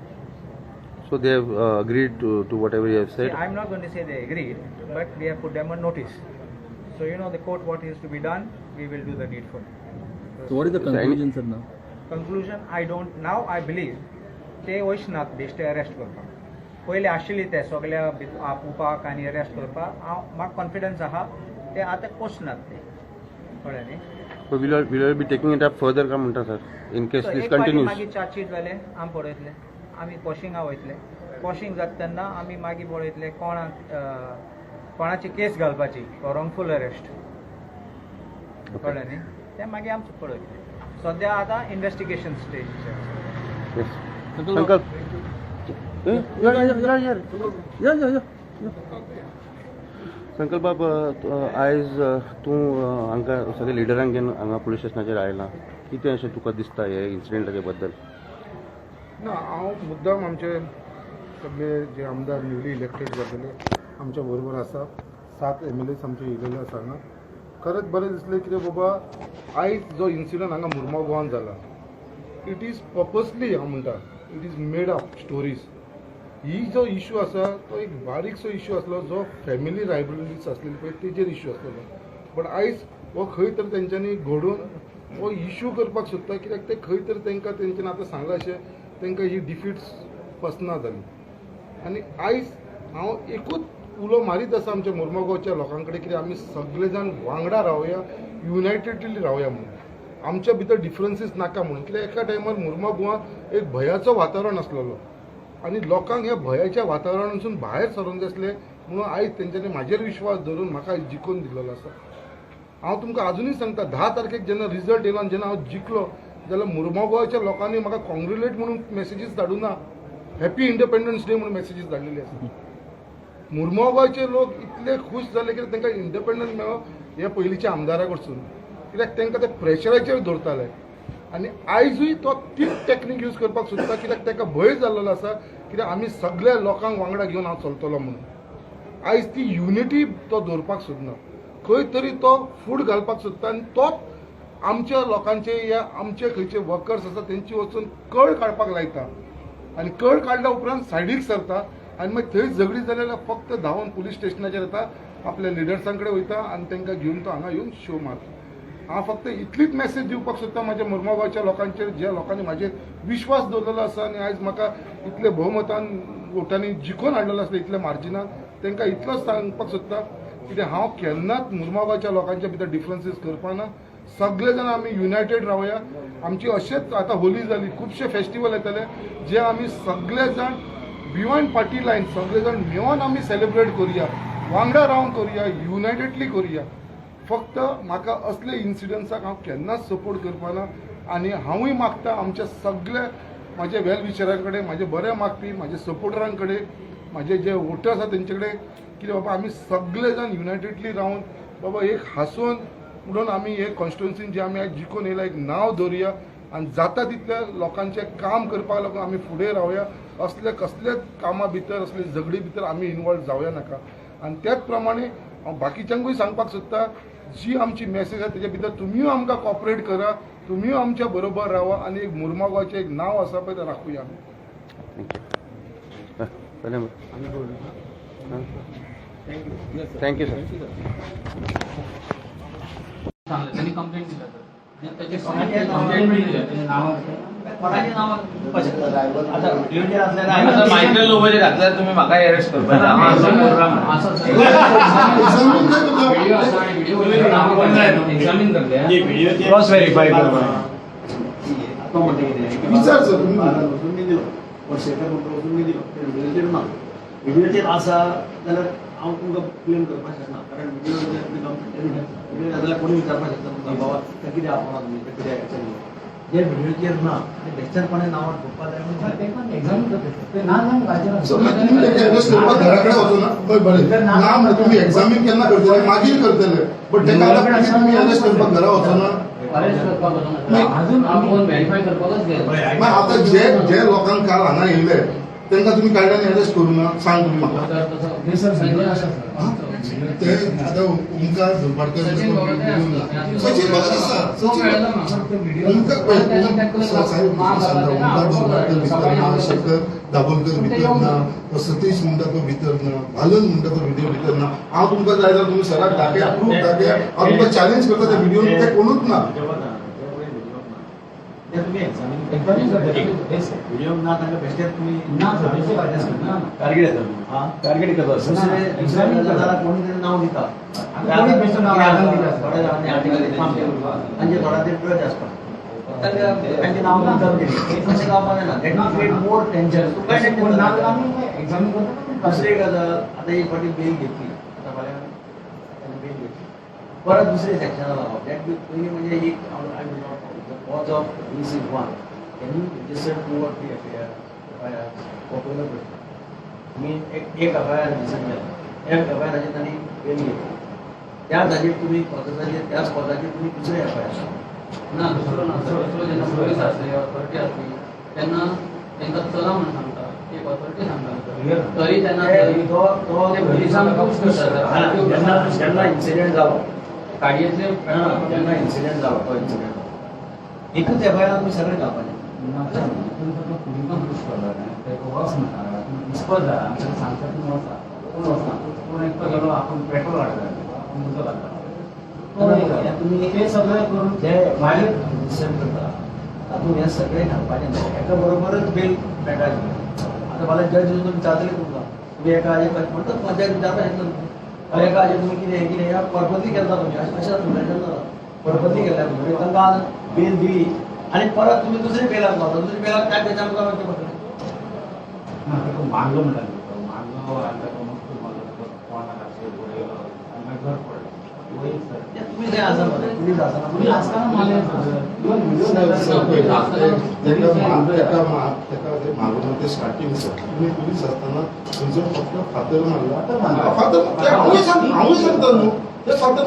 So they have agreed to whatever you have See, said. I'm not going to say they agreed, but they have put them on notice. So the court what is to be done, we will do the needful. So what is the conclusion, sir, now? Conclusion, I don't now. I believe ते वयशनात बेश्टे arrest करपाक. पयलीं आशिल्ली ते सगळ्या आपोवपाक आनी arrest करपाक म्हाका कॉन्फिडन्स आहा ते आतां पोसनात ते. कळ्ळें न्ही. So will you be taking it up further काय म्हणटा sir in case this continues? मागीर चार्जशीट जाले आमी पळयतले. आमी कॉशिंगा वयतले. कॉशिंग जाता तेन्ना आमी मागीर पळयतले कोणाची केस घालपाची रॉंगफूल अरेस्ट. कळ्ळें न्ही. तें मागीर आमचें पळयतलें. सद्या आतां इन्वेस्टिगेशन स्टेज. Yes. संकल्प संकल्प बाब आयज तूं हांकां सगळे लिडरांक घेवन हांगा पुलीस स्टेशनाचेर आयला. कितें अशें तुका दिसता हे इन्सिडेंटाचे बद्दल? ना हांव मुद्दाम आमचे सगळे जे आमदार न्यूली इलेक्टेड जाल्ले आमच्या बरोबर आसा. 7 MLAs आमचे येयलेले आसा हांगा. खरेंच बरें दिसलें कितें बाबा आयज जो इन्सिडंट हांगा मुरमाव गोवान जाला इट इज पर्पसली हांव म्हणटा it is made up stories. ही जो इशू आसा तो एक बारीकसो इशू आसलो जो फॅमिली रायबलिटीज आसलेली पळय तेजेर इशू आसलेलो. बट आयज हो खंय तर तेंच्यांनी घडोवन हो इशू करपाक सोदता. कित्याक ते खंय तर तांकां तेंच्यांनी आतां सांगला अशें तांकां ही डिफीट्स पसना जाली. आनी आयज हांव एकूच उलो मारीत आसा आमच्या मुरमाव गोंयच्या लोकां कडेन कितें आमी सगळे जाण वांगडा रावया युनायटेडली रावया म्हणून. आमच्या भितर डिफरन्सीस नाका म्हणून. कित्याक एका टायमार मुरमाव गोवान एक भयाचो वातावरण आसलेलो आनी लोकांक ह्या भयाच्या वातावरणासून भायर सरोंक जाय आसलें म्हणून आयज तेंच्यांनी म्हाजेर विश्वास धरून म्हाका आयज जिखोवन दिलेलो आसा. हांव तुमकां अजुनूय सांगता 10 तारखेक जेन्ना रिजल्ट येयलो आनी जेन्ना हांव जिखलो जाल्यार मुरमाव गोंयच्या लोकांनी म्हाका कॉंग्रेच्युलेट म्हणून मेसेजीस धाडूं ना हॅपी इंडिपेंडन्स डे म्हणून मेसेजीस धाडलेली आसा. मुरमाव गोंयचे लोक इतले खूश जाले की तांकां इंडिपेंडन्स मेळ्ळो हे पयलींच्या आमदारा कडसून. कित्याक तांकां ते प्रेशराचेर धरताले आनी आयजूय तो तीच टॅक्नीक यूज करपाक सोदता. कित्याक ताका भंय जाल्लो आसा कित्याक आमी सगळ्या लोकांक वांगडा घेवन हांव चलतलो म्हणून. आयज ती युनिटी तो दवरपाक सोदना. खंय तरी तो फूट घालपाक सोदता आनी तोच आमच्या लोकांचे या आमचे खंयचे वर्कर्स आसा तेंची वचून कळ काडपाक लायता आनी कळ काडल्या उपरांत सायडीक सरता आनी मागीर थंय झगडी जाल्यार फक्त धांवन पुलीस स्टेशनाचेर येता आपल्या लिडर्सां कडेन वयता आनी तांकां घेवन तो हांगा येवन शो मारता. हांव फक्त इतलीच मॅसेज दिवपाक सोदतां म्हाज्या मुर्मुगांवच्या लोकांचेर, ज्या लोकांनी म्हाजेर विश्वास दवरलेलो आसा आनी आयज म्हाका इतले भोवमतान वोटांनी जिखून हाडलेलो आसता इतल्या मार्जिनान, तांकां इतलोच सांगपाक सोदतां कित्याक हांव केन्नाच मुर्मुगांवच्या लोकांच्या भितर डिफरन्सीस करपाना. सगळे जाण आमी युनायटेड रावया. आमची अशेंच आतां होली जाली, खुबशे फेस्टिवल येतले जे आमी सगळे जाण बियॉन्ड पार्टी लायन सगळे जाण मेळोन आमी सेलिब्रेट करुया, वांगडा रावन करुया, युनायटेडली करुया. फक्त म्हाका असले इन्सिडंट्साक हांव केन्नाच सपोर्ट करपाना आनी हांवूय मागता आमच्या सगळे म्हाजे वेल विशरां कडेन, म्हाजे बरे मागपी, म्हाजे सपोर्टरां कडेन, म्हाजे जे वोटर्स आसा तेंचे कडेन कितें बाबा आमी सगळे जाण युनायटेडली रावन बाबा एक हांसून म्हणून आमी हे कॉन्स्टिट्युन्सीन जे आमी आयज जिखून येयला एक नांव दवरुया आनी जाता तितल्या लोकांचें काम करपाक लागून आमी फुडें रावया. असले कसलेच कामां भितर, असले झगडी भितर आमी इनवॉल्व जावया नाका. आनी त्याच प्रमाणे हांव बाकीच्यांकूय सांगपाक सोदतां, जी आमची मॅसेज आसा तेजे भितर तुमीय आमकां कॉपरेट करा, तुमीय आमच्या बरोबर रावा आनी एक मुर्मुगांवचें एक नांव आसा पळय तें राखुया आमी. Thank you sir. त्यांनी कंप्लेंट दिला तर मायक्रेल लोबोचे घातल्यार तुम्ही म्हाका अरेस्ट करपाक क्रॉस व्हेरीफाय विचार सर व्हिडिओचेर आसा जाल्यार हांव तुमकां क्लेम करपाक शकना, कारण व्हिडिओ जाल्यार कोणी विचारपाक शकता तुमकां बाबा तें कितें आपणा तुमी तें कित्याक एक्शन जे व्हिडिओचेर ना ते बेश्टेपणान नांवार घेवपाक जाय एक्झामीन घरा कडेन वचूना पळय बरें ना तुम्ही एक्झामीन केन्ना करतले मागीर करतले बट तुम्ही अरेस्ट करपाक घरा वचना. अजून आमी व्हेरीफाय करपाकच गेले. आता जे लोकांक काल हांगा येयले तांकां तुम्ही कायद्यान अरेस्ट करू ना सांग तुम्ही म्हाका. ते आतां ओंकार झोपाडकर सचिन म्हाका दिसता ओंकार झोपाडकर भितर ना, शेखर दाबोलकर भितर ना, सतीश म्हणटा तो भितर ना, भालन म्हणटा तो व्हिडिओ भितर ना. हांव तुमकां जाय जाल्यार तुमी सराक दाखया, प्रूफ दाखया, हांव तुमकां चॅलेंज करता त्या व्हिडिओन ते कोणूच ना. व्हिडिओ ना तांकां बेश्टेच तुमी टार्गेट येता टार्गेट करता कोणी तरी नांव दिता थोड्या जाणांनी आर्टिकल तांचे थोडा तरी ट्रस्ट आसता तांचे नांव दिता अशें जावपाक जायना. That will create more tension. तुका एक्झामीन करता. दुसरी गजाल आतां एक फावटी बेल घेतली, आतां फाल्यां बेल घेतली परत दुसरे सेक्शनाक लागप. दॅट पयलीं म्हणजे एक cause of this is one. Can you register 2 or 3 FIRs? Popular question. I mean, एक FIR register केला, एक FIR हाचेर तांणी बेल घेतली, त्या जागेर तुमी त्याच पदाचेर तुमी दुसरे FIR ना दुसरो जेन्ना पुलीस आसली ऑथॉरिटी आसली तेन्ना तांकां चला म्हणून सांगता, एक ऑथॉरिटी सांगता तरी तेन्ना पुलिसांक जेन्ना इन्सिडेंट जालो गाडयेतले जेन्ना इन्सिडेंट जालो तो इन्सिडेंट एकच FIR तुमी सगळे घालपाचें. तुमकां पुश करता वच म्हणटा दिसपत जाय आमच्या सांगता तूं वचा कोण वचना पूण एकटो गेलो आपूण पेट्रोल हाडटा आपूण उजो घालता तुमी ते सगळें करून जे मागीर डिसिजन करता तातूंत हे सगळें घालपाचें न्हू. एका बरोबरच बेल मेळटाली. आतां फाल्यां जज तुमकां विचारतले तुमकां तुमी एका हाजेर म्हणटा पंचायत विचारपाक शकता तुमी एका हाजेर तुमी कितें कितें ह्या पर्पजली केला तुमी अशें तुमच्या पर्पजली केल्या तुमी तांकां बेल दिली आनी परत तुमी दुसरी बेलाक पावता. दुसरी बेलाक काय तेच्या आमकां वचचें पडटलें. मागलो म्हणटा मागलो आनी कोणाक उडयलो आनी मागीर घर पडलें. तुमी थंय आसा मरे पुलीस आसना पुलीस आसतना मारले मागून ते स्टार्टिंग तुम्ही पुलीस असताना तुमचं फक्त फादर मारला फादर हांवूय सांगता न्हू ते फादर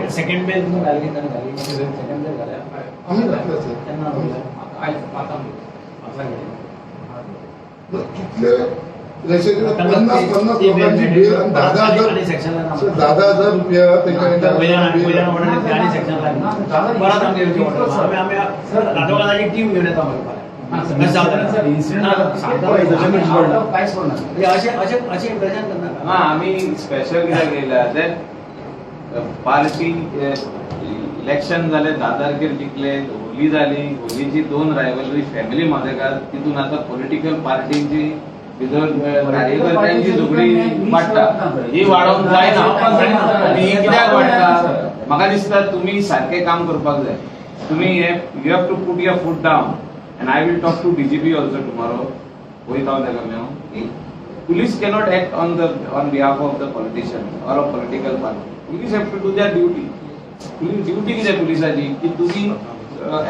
सेकंड बेल तुमी घाली सेकंड बेल घाल्या आम्ही घातलं कितले 50 लोकांची बेल आणि 10,000 रुपया टीम घेऊन येता सर इन्सिडेंट कांयच करना म्हणजे अशें इम्प्रेशन करनाका. आमी स्पेशल कित्याक येयला दॅट पार्टी इलेक्शन जालें 10 तारखेर जिखले, होली जाली, होलीची 2 रायवलरी फॅमिली मागेकार, तितून आतां पॉलिटिकल पार्टींची भितर कार्यकर्त्यांची झगडी वाडटा, ही वाडोवंक जायना. आनी ही कित्याक वाडटा म्हाका दिसता तुमी सारकें काम करपाक जाय. तुमी you have to put your foot down and I will talk to DGP also tomorrow. वयता हांव ताका मेळोवन की police cannot act on behalf of the politician or a political party. Police have to do their duty. Duty कितें पुलिसाची की तुमी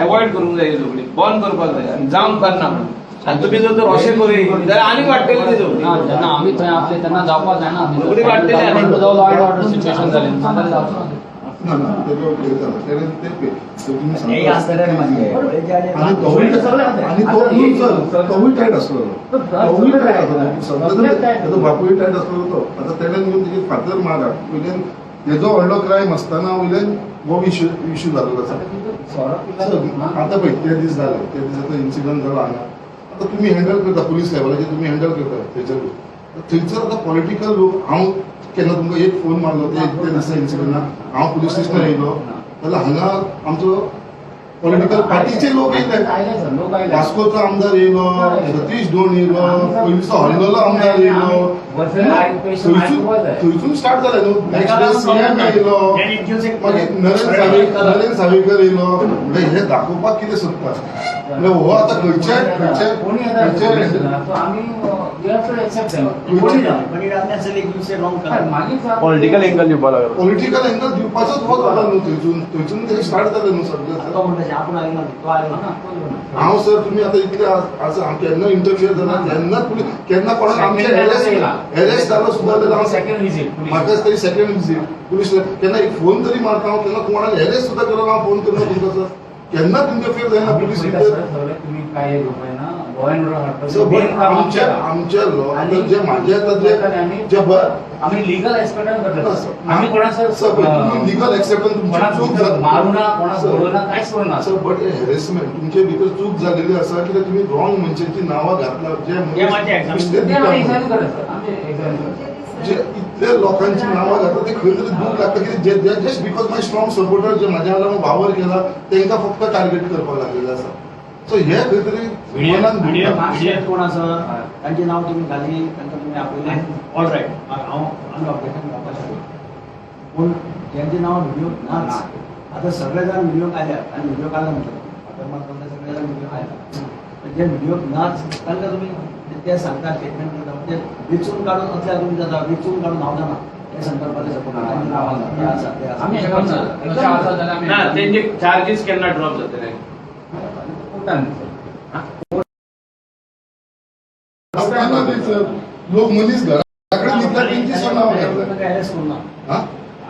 avoid करूंक जाय झगडी, बंद करपाक जाय आनी जावंक करना. आनी तुमी जर अशें करी जाल्यार आनी वाडटली ती झगडी. जेन्ना आमी थंय आसले तेन्ना जावपाक जायना. झगडी वाडटली आनी लॉ अँड ऑर्डर सिच्युएशन जालें नाजाल्यार जावचो ना ना तेजो करता तेणे ते तुम्ही हे सांगता आसतलें म्हणजे आणि तोवूय आणि तो रूल सर तोवूय टायट आसलो तोवूय टायट आसलो तेजो बापूय टायट आसलो तो. आता तेणे न्हू तेजे फादर मारला वयल्यान तेजो व्हडलो क्रायम आसतना वयल्यान हो इश्यू जाल्लो आसा. आता पळय ते दीस जाले, ते दीस आतां इन्सिडंट जालो हांगा. आता तुमी हँडल करता पुलीस लेवलाचेर तुमी हँडल करता थंयसर. थंयसर आतां पॉलिटिकल लोक हांव केन्ना तुमकां एक फोन मारलो ते दिसा इन्सिडंटाक हांव पुलीस स्टेशनार येयलो जाल्यार हांगा आमचो पॉलिटिकल पार्टीचे लोक येयले. वास्कोचो आमदार येयलो, सतीश डोण येयलो, पयलींचो हरिलोलो आमदार येयलो. थंयसून स्टार्ट जालें न्हू. नेक्स्ट डे CM येयलो, मागीर नरेंद्र सावेकर येयलो. म्हणजे हे दाखोवपाक कितें सोदता म्हणजे हो आतां खंयचे पॉलिटिकल एंगल दिवपाक लागलो. पॉलिटिकल एंगल दिवपाचोच हो जाता न्हू. थंयसून ते स्टार्ट जालें न्हू सगळें. हांव सर तुमी आतां इतले आसा हांव केन्ना इंटरव्यू जाला केन्ना कोणाक आमचे एरेस्ट जालो सुद्दां जाल्यार हांव म्हाका तरी सेकंड विजीट पुलीस केन्ना एक फोन तरी मारता हांव केन्ना कोणाक एरेस्ट सुद्दां केलो हांव फोन करून तुमकां सर केन्ना इंटरफियर जायना पुलीस तुम्ही काय लॉ अँड आमच्या लॉ जे म्हाजे आम्ही लिगल एक्सपर्टान करता. आम्ही कोणा सर लिगल एक्सेप्टन चूक मारूना कोणाक बोलवना कांयच करना सर. बट हेरेसमेंट तुमचे भितर चूक जालेली आसा कित्याक तुमी रॉंग मनशांची नांवां घातला जे इतले लोकांची नांवां घातला ते खंय तरी दूख लागता की just because my strong supporter जे म्हाज्या वांगडा वावर केला तांकां फक्त टार्गेट करपाक लागलेले आसा. सो हे खंय तरी मीडिया कोण आसा तांचें नांव तुमी घाली तांकां तुमी आपयलें ऑल रायट हांव ऑब्जेक्शन करपाक शकता. पूण जेंचें नांव व्हिडिओ नाच आतां सगळे जाण व्हिडिओ काडल्यात आनी व्हिडिओ काडला म्हणटलो सगळे जाण व्हिडिओ काडला. जे व्हिडिओ नाच तांकां तुमी ते सांगता स्टेटमेंट करता म्हणजे वेचून काडून असल्या तुमी जाता वेचून काडून हांव जाणा हे संदर्भातले सपोर्ट ना तेंचे चार्जीस केन्ना ड्रॉप जातले. लोक मनीस घराकडे निघतात त्यांची नाव घेतलं अरेस्ट करू ना.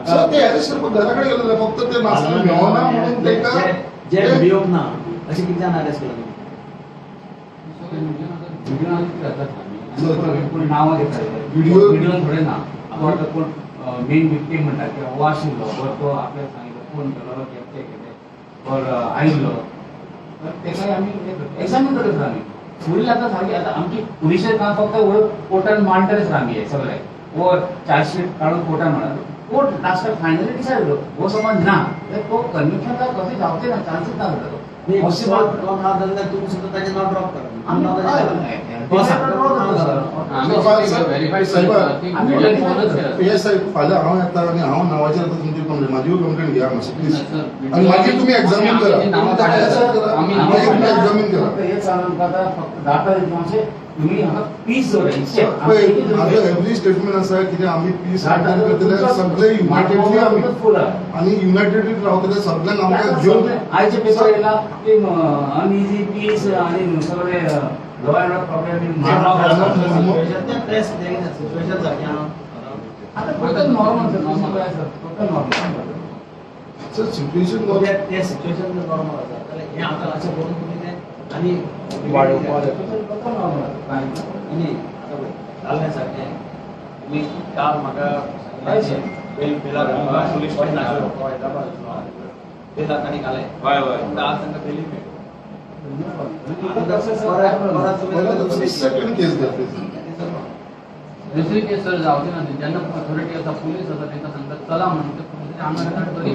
सर ते अरेस्ट करपाक घराकडे गेलेले फक्त ते नाचले मेळना म्हणून तांकां जे व्हिडिओ ना अशें कितें जाण अरेस्ट केला नांवां घेतात व्हिडिओ थोडे ना. आता कोण मेन विक्टीम म्हणटा की हो आशिल्लो वर तो आपल्याक सांगितलो फोन केलो कॅप्चर केले वर आयिल्लो तर तेका आमी एक्झामीन करता. आमी फुडली आतां सारकी आतां आमची पुलिशें काम फक्त कोर्टान मांडटलेच आमी हे सगळे वो चार्जशीट काडून कोर्टान म्हणा कोर्ट लास्टाक फायनली डिसायड केलो हो समज ना जाल्यार तो कन्विक्शन कशें जावचें ना चान्सीस ना जाता. पॉसिबल कोण ना जाल्यार तुमी सुद्दां ताचें नांव ड्रॉप करा. फाल्यां हांव येता आनी हांव नांवाचेर आतां तुमची कंप्लेन म्हाजी कंप्लेन घेया मातशी प्लीज आनी मागीर तुमी एग्जामीन करा. एग्जामीन करा. तुम्ही पीस माझं एव्हरी स्टेटमेंट आसा कितें आमी पीस मेंटेन करतले सगळे युनायटेडली आमी आनी युनायटेडली रावतले सगळ्यांक आमकां घेवन आयचे पेपर येयला की अनइझी पीस आणि सगळे लॉ अँड ऑर्डर प्रॉब्लेम आता फक्त नॉर्मल सर सिच्युएशन त्या सिच्युएशन जर नॉर्मल आसा जाल्यार हें आतां अशें करून तुमी तें आनी आनी जाल्लें सारकें तुमी काल म्हाका बेला पुलीस स्टेशन बेला तांणी घालें हय हय आज तांकां बेली मेळ्ळी सेकंड केस घातली दुसरी केस सर जावची ना जेन्ना अथॉरिटी आसा पुलीस आसा तांकां सांगतात चला म्हणून ते आमच्या दोन्ही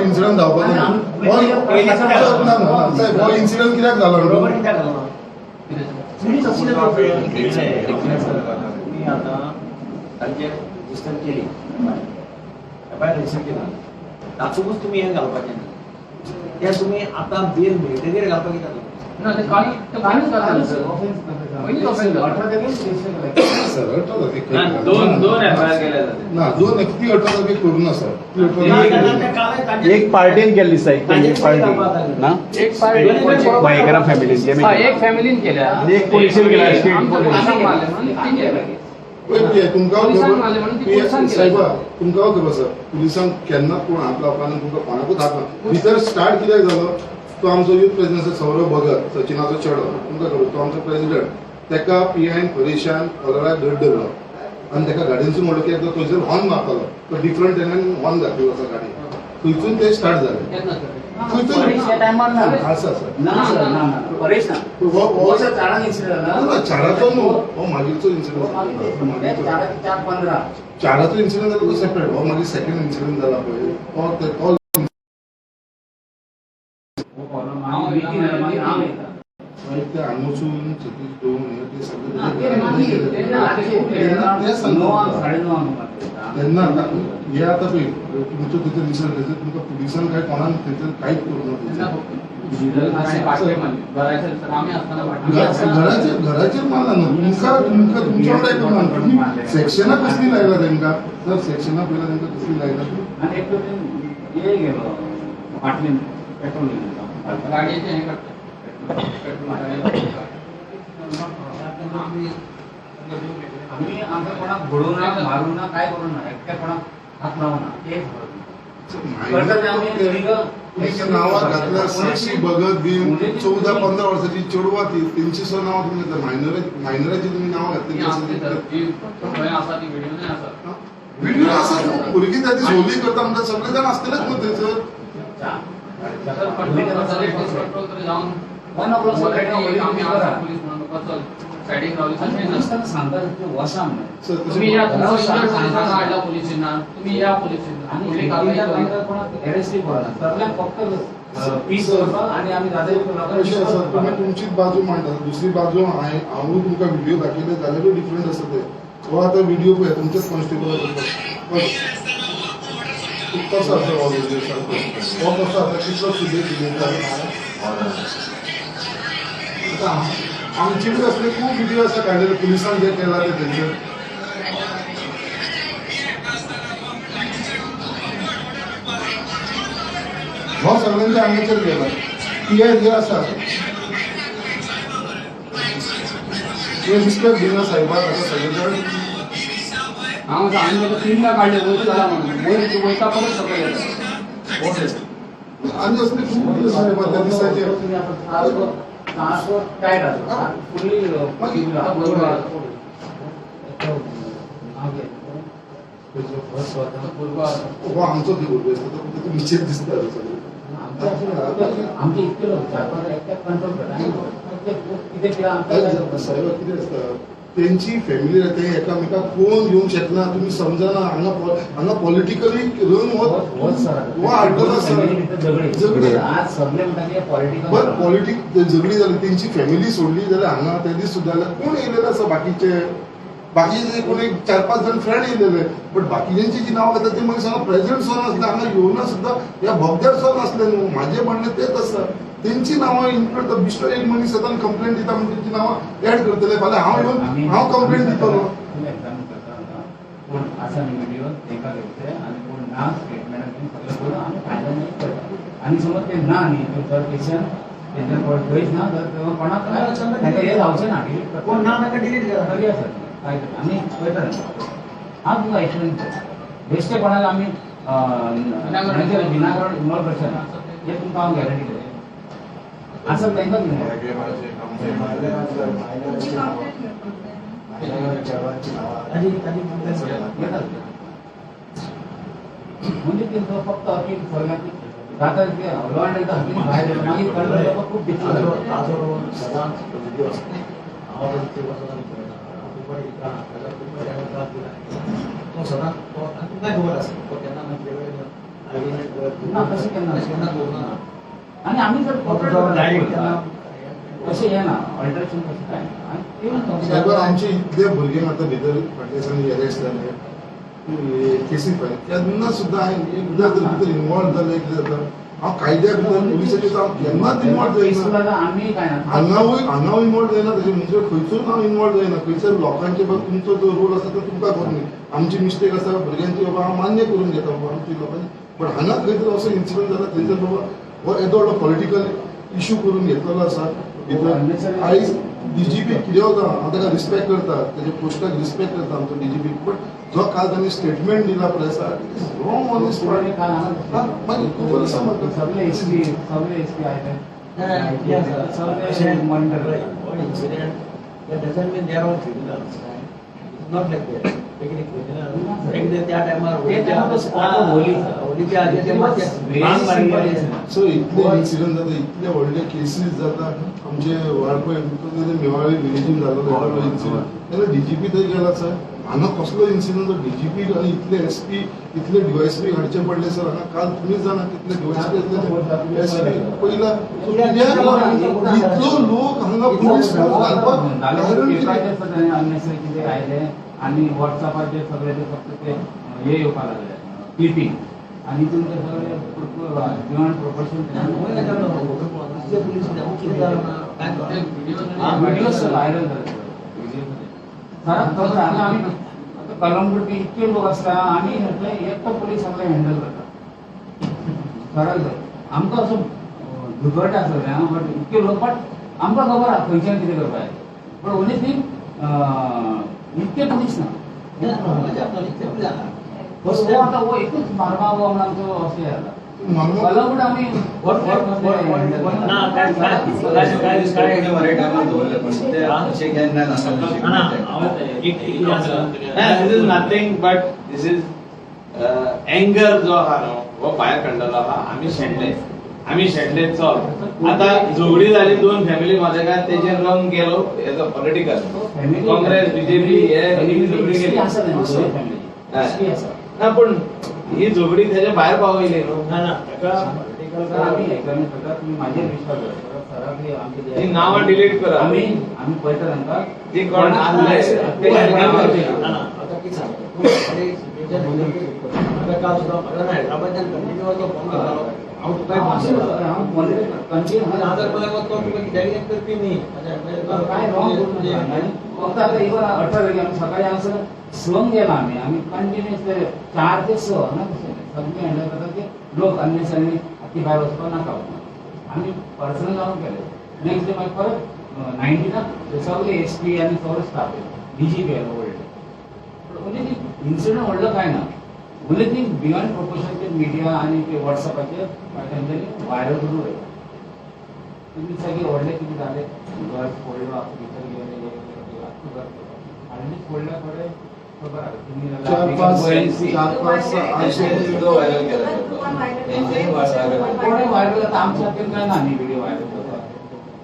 इन्सिडंट धांवपाचो हो इन्सिडंट कित्याक जालो तुम्ही आता तांचे रजिस्टर केली एफआयआर रजिस्टर केला तातूंतच तुम्ही हे घालपाचें ना ते तुम्ही आता बेल मेळटकीर घालपाक कित्याक ना ते कालूच घातलें सर पयलींच ऑफेन्स जालो 18 तारखेर दोन एफआयआर केल्या जातात ना 2 ती 18 तारखेर करू ना सर एक पार्टीन केल्ली दिसता एक पार्टी ना एक पार्टी मयेकरां फॅमिलीन एक फॅमिलीन केल्या एक पोलिसीन केल्या स्टेट तुमकां खबर आसा पुलिसांक केन्ना कोण हात लावपाना तुमकां कोणाकूच हात ना भितर स्टार्ट कित्याक जालो तो आमचो यूथ प्रेसिडेंट आसा सौरभ भगत सचिनाचो चेडो तुमकां खबर तो आमचो प्रेसिडेंट तेका पिआयन परेशान ऑलराय धडलो आनी तेका गाडयेनसून म्हणलो की एकदां थंयसर हॉर्न मारतालो तो डिफरंट तेन्ना हॉर्न घातलेलो आसा गाडयेन थंयसून ते स्टार्ट जालें आसा सर चाराचो न्हू हो मागीरचो इन्सिडंट चाराचो इन्सिडंट जालो तो सेपरेट हो मागीर सेकंड इन्सिडंट जाला पळय तो ते हांगसून सतीश दोन ते सगळे तेन्ना हे आता पळय तुमचो थंयसर इन्सिडंट थंयसर तुमकां पुलिसान काय कोणान थंयसर कांयच करूंक ना घराचेर मारला न्हू तुमच्या वांगडा करना तुमी सेक्शनां कसली लायला तेंकां सर सेक्शनां पयला तेंकां कसली लायला गाडयेचें हें आम्ही आमच्या कोणाक घडोवं ना मारूं ना काय करूं ना एकट्या कोणाक हात लावूं ना तेच नावात घातल्या साक्षी भगत बीन 14-15 वर्षाची चेडवां ती तेंची सुद्दां नांवां तुमी घेता मायनराची तुमी नांवां घातली व्हिडिओ आसा भुरगीं त्या दीस होली करता म्हणटा सगळे जाण आसतलेच न्हू थंयसर तुमचीच बाजू मांडटा दुसरी बाजू हांवूय तुमकां व्हिडिओ दाखयले जाल्यारूय डिफरंट आसा ते हो आतां व्हिडिओ पळय तुमचेच कॉन्स्टेबल कसो आसा हो व्हिडिओ हो कसो आसा कितलो सुबेज आमचे कडेन असले खूब व्हिडिओ आसा काडलेले पुलिसान जे केला ते तेंचेर हो सगळ्यांच्या आंगाचेर गेला पीआय जे आसा ते रिस्पेक्ट दिना साहेबाक आतां सगळे जाण हांव आनी ताका 3दा काडले वयर जाला म्हणून वयर वयता परत सकयल येता आनी असले खूब व्हिडिओ साहेब त्या दिसाचे हो आमचो दिवो निश्चित दिसता आमचे इतके लोक 4-5 कंट्रोल करता साहेब कितें आसता तेंची फॅमिली ते एकामेकाक कोण घेवंक शकना तुमी समजना हांगा पॉलिटिकली रन हो हाडटलो बट पॉलिटिक झगडी जाली तेंची फॅमिली सोडली जाल्यार हांगा त्या दीस सुद्दां कोण येयलेले आसा बाकीचे कोण एक 4-5 जाण फ्रेंड येयलेले बट बाकीच्यांची जी नांवां घेतात ती मनीस हांगा प्रेझेंट सुद्दां नासले हांगा येवना सुद्दां ह्या बोगद्यार सुद्दां नासले न्हू म्हाजें म्हणणें तेच आसा तेंची नांवां इन्क्लूड बिश्टो एक मनीस येता आनी कंप्लेंट दिता म्हणजे तेंची नांवां एड करतले फाल्यां हांव येवन हांव कंप्लेंट दितलो कोण आसा न्ही व्हिडिओ तेका घेवचे आनी कोण ना स्टेटमेंट सगळें करून आमी फायनल करता आनी समज ते ना न्ही तर पेशंट तेंचे थंयच ना तर कोणाक ताका हे जावचें ना डिलीट कोण ना ताका डिलीट करया सर काय आमी पळयता हांव तुका एक्सप्लेन करता बेश्टे कोणाक आमी विनागड इन्वॉल्व करचे ना हे तुमकां हांव गॅरंटी करता असं तांकां म्हणजे तिथं फक्त अपील सगळ्यांनी जाता लॉ अँड ऑर्डर अपील बाहेर येतं. मागील कळलं लोक खूप डिफरंट सदांच पॉझिटिव्ह असते आवाज तो सदांच तुमकां खबर आसा तो केन्ना कशें केन्ना आणि आम्ही जर कशें हे ना अल्टरेशन कशें काय साहेब आमचे इतले भुरगे आतां भितर फाटल्यासांनी अरेस्ट जाले केसी फायल केन्ना सुद्दां हांवें एकदां जर भितर इनवॉल्व जालें कितें जाता हांव कायद्या भितर पुलिसाचेर हांव केन्नाच इनवॉल्व जायना आम्ही काय ना हांगावूय इनवॉल्व जायना तेजे म्हणजे खंयसून हांव इनवॉल्व जायना खंयसर लोकांचे बाबा तुमचो जो रोल आसा तो तुमकां करून आमची मिस्टेक आसा भुरग्यांची बाबा हांव मान्य करून घेता बाबा आमची लोकांची पण हांगा खंय तरी असो इन्सिडंट जाला थंयसर बाबा हो येदो व्हडलो पॉलिटिकल इशू करून घेतलेलो आसा भितर आयज डीजीपी कितें वता हांव ताका रिस्पेक्ट करता तेजे पोस्टाक रिस्पेक्ट करता आमचो डीजीपी बट जो काल तांणी स्टेटमेंट दिला pressure wrong on this point मागीर खबर आसा म्हाका सगळे एसपी आयले incident that doesn't mean they are all criminals. It's not like that. त्या टायमार होलीच्या आधी सो इतले इन्सिडंट जाता इतले व्हडले केसीस जाता आमचे वाळपय मेवाळे विलेजीन जालो इन्सिडंट तेन्ना डीजीपी थंय गेला सर हांगा कसलो इन्सिडंट जो डीजीपी आनी इतले एसपी इतले डीवायएसपी हाडचे पडले सर हांगा काल तुमीच जाणा कितले डीवायएसपी एसपी पयला इतलो लोक हांगा पुलीस घालपाक आयले आणि व्हॉट्सअपाचेर सगळे ते फक्त ते हे येवपाक लागले क्लिपिंग आणि तुमचे सगळे बियॉन्ड प्रोपोर्शन व्हिडिओ व्हायरल जाले सर आम्ही कलंगूट इतके लोक असता आम्ही एकटो पोलीस सगळे हँडल करता सरळ आमकां असो दुर्घट आसले बट इतके लोक बट आमकां खबर आहा खंयच्यान कितें करपाक बट ओन्ली थिंग इतके पोलीस ना आता वो एकूच मारवा वो आमचो अशें जाला कलंगूट आमी This is nothing but this is anger जो आहा न्हू हो भायर काडलेलो आहा आमी शेणले चल आता झगडी जाली दोन फॅमिली मध्ये काय तेजेर रंग गेलो as a political Congress BJP हे झगडी गेली ना पण ही झगडी त्याच्या भायर पावयली न्हू ती नावां डिलीट करा आम्ही पळयता तांकां ती कोण आसले हैदराबाद कंटिन्यू फोन करतालो हांव तुका करपी न्ही काय रॉंग फक्त आता इवन 18 आमी सकाळी हांगसर संक गेला आमी कंटिन्युअस 4 ते 6 ना सगळे हँडल करता की लोक अननेसरी ती भायर वचपाक नाका आमी पर्सनल जावन केले नेक्स्ट डे मागीर परत 19 सगळे एसपी आनी सगळे स्टाफ डीजीपी येलो व्हडले म्हणजे ती इन्सिडंट व्हडलो काय ना ओन्ली थिंग बियॉन्ड प्रोपोर्शन ते मिडिया आणि ते व्हॉट्सअपाचेर तेंच्यांनी व्हायरल करून उडयलें तुम्ही सगळे व्हडले कितें जाले घर फोडलो भितर गेले आनी फोडल्या थोडे खबर आहा तुम्ही व्हायरल जाता आमच्या हातीन काय ना न्ही व्हिडिओ व्हायरल जाता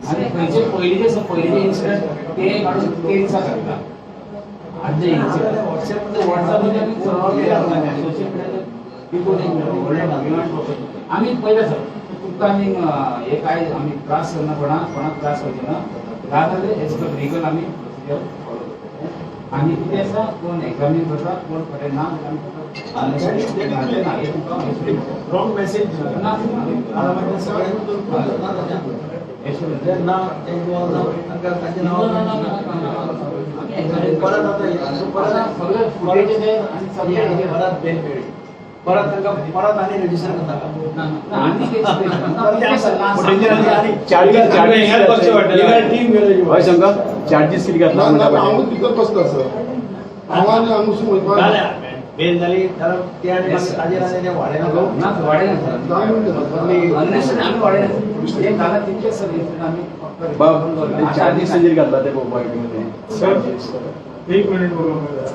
आनी खंयचे पयलींचे इन्सिडंट ते काडून ते दिसा घालता आजचे इन्सिडंट व्हॉट्सअपमध्ये आमी सर्व सोशल मिडियाचेर आमी पयलें सर तुमकां आमी हे काय आमी त्रास करना कोणाक त्रास करचे ना जाता एज पर लिगल आमी प्रोसिजर फॉलो करता आनी कितें आसा कोण एग्जामीन करता कोण कडेन ना रॉंग मेसेज परत आनी रजिस्टर करता चार्जीस किती घातला हांवूच भितर बसता सर हांव आनी हांगसून वयपाक बेल जाली जाल्यार ते आनी ताजेर आनी ते वाडयना ना वाडयना सर 10 मिनिटां अननेसरी आमी वाडयना एक जागा तितकेच सर आमी फक्त चार्जीस किती घातला ते पळोवपाक एक मिनिट बघा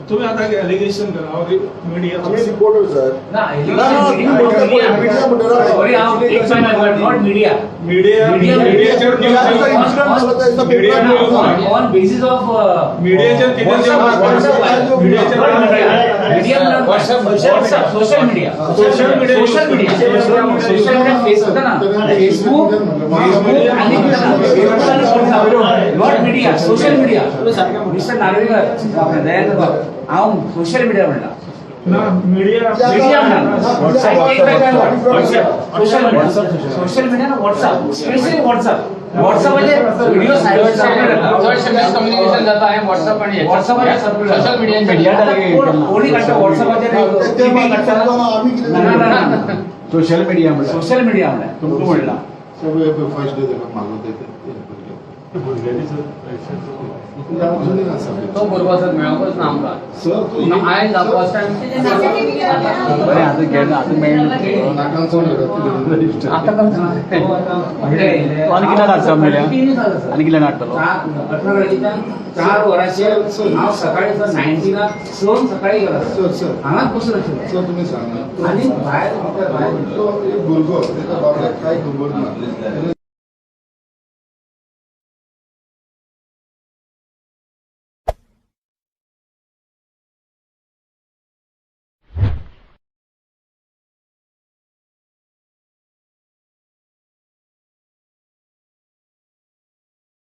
तुम्ही आता एलिगेशन करा और मीडिया आम्ही रिपोर्टर सर ना not media on basis of social media Facebook not media social media mister Narvekar Dayanand हांव सोशल मीडिया म्हणला media social media WhatsApp specially WhatsApp म्हणजे व्हिडिओ कम्युनिकेशन जाता है व्हाट्सअप आणि व्हाट्सअप सोशल मीडिया कोणी करता WhatsApp social media social media म्हणा तुमको म्हणला फर्स्ट डे मागवते तो बरोबर सर मेळोकच ना आमकां सर आयज फर्स्ट टाइम चार वरांचेर हांव सकाळी 19 सोन सकाळी गेला सर हांगाच बसून आशिल्लो सर तुम्ही सांगा आनी भायर तो एक भुरगो त्याच्या बाबड्याक काय खबर ना